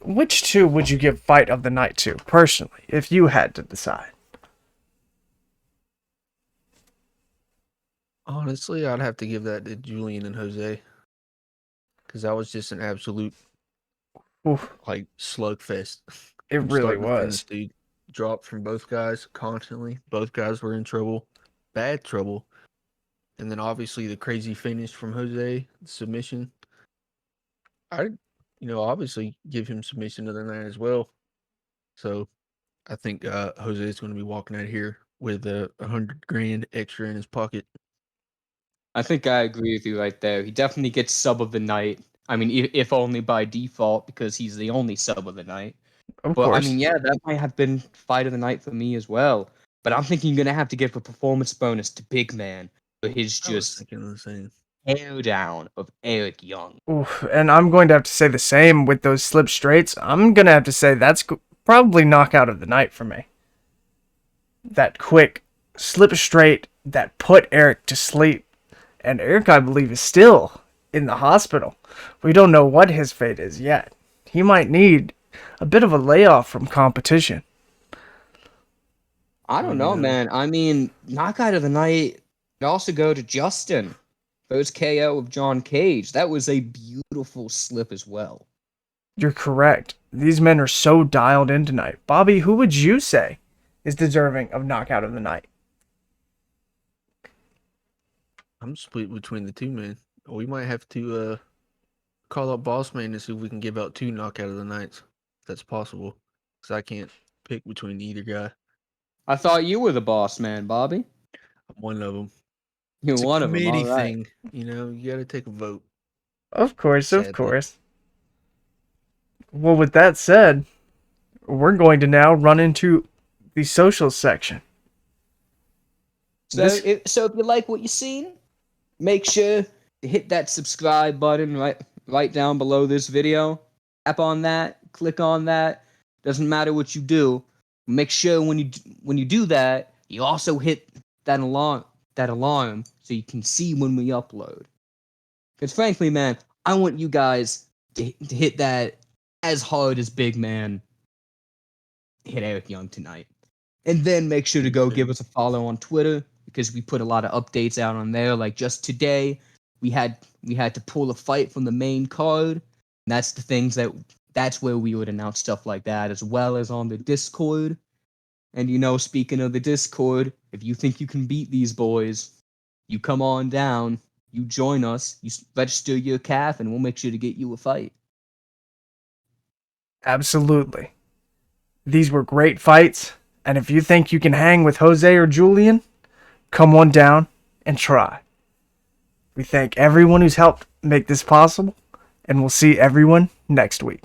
[SPEAKER 2] which two would you give fight of the night to, personally, if you had to decide?
[SPEAKER 3] Honestly, I'd have to give that to Julian and Jose. Because that was just an absolute,
[SPEAKER 2] Oof,
[SPEAKER 3] like, slugfest.
[SPEAKER 2] it
[SPEAKER 3] From
[SPEAKER 2] really
[SPEAKER 3] start to finish,
[SPEAKER 2] was.
[SPEAKER 3] dude. Dropped from both guys constantly. Both guys were in trouble. Bad trouble. And then obviously the crazy finish from Jose, submission. I'd, obviously give him submission of the night as well. So I think Jose is going to be walking out here with $100,000 extra in his pocket.
[SPEAKER 1] I think I agree with you right there. He definitely gets sub of the night. I mean, if only by default, because he's the only sub of the night.
[SPEAKER 2] Of
[SPEAKER 1] But I
[SPEAKER 2] course.
[SPEAKER 1] mean, yeah, that might have been fight of the night for me as well. But I'm thinking you're gonna have to give a performance bonus to Big Man for his
[SPEAKER 3] I was
[SPEAKER 1] just
[SPEAKER 3] thinking the same.
[SPEAKER 1] hair down of Eric Young.
[SPEAKER 2] Oof, and I'm going to have to say the same with those slip straights. I'm going to have to say that's probably knockout of the night for me. That quick slip straight that put Eric to sleep. And Eric, I believe, is still in the hospital. We don't know what his fate is yet. He might need a bit of a layoff from competition.
[SPEAKER 1] I don't know, man. I mean, knockout of the night could also go to Justin. First KO of John Cage. That was a beautiful slip as well.
[SPEAKER 2] You're correct. These men are so dialed in tonight. Bobby, who would you say is deserving of knockout of the night?
[SPEAKER 3] I'm split between the two, man. We might have to call up Boss Man to see if we can give out 2 knockout of the nights. If that's possible. Because I can't pick between either guy.
[SPEAKER 1] I thought you were the boss man, Bobby.
[SPEAKER 3] I'm one of them.
[SPEAKER 1] You're
[SPEAKER 3] It's
[SPEAKER 1] one
[SPEAKER 3] a
[SPEAKER 1] of them,
[SPEAKER 3] committee
[SPEAKER 1] all right.
[SPEAKER 3] thing. You got to take a vote.
[SPEAKER 2] Of course, of
[SPEAKER 3] Sadly.
[SPEAKER 2] course. Well, with that said, we're going to now run into the social section.
[SPEAKER 1] So, if you like what you've seen, make sure to hit that subscribe button right down below this video. Tap on that, click on that. Doesn't matter what you do. Make sure when you do that, you also hit that alarm so you can see when we upload. Because frankly, man, I want you guys to hit that as hard as Big Man hit Eric Young tonight. And then make sure to go give us a follow on Twitter, because we put a lot of updates out on there. Like just today, we had to pull a fight from the main card. And that's the things that's where we would announce stuff like that, as well as on the Discord. And speaking of the Discord, if you think you can beat these boys, you come on down, you join us, you register your calf, and we'll make sure to get you a fight.
[SPEAKER 2] Absolutely. These were great fights, and if you think you can hang with Jose or Julian, come on down and try. We thank everyone who's helped make this possible, and we'll see everyone next week.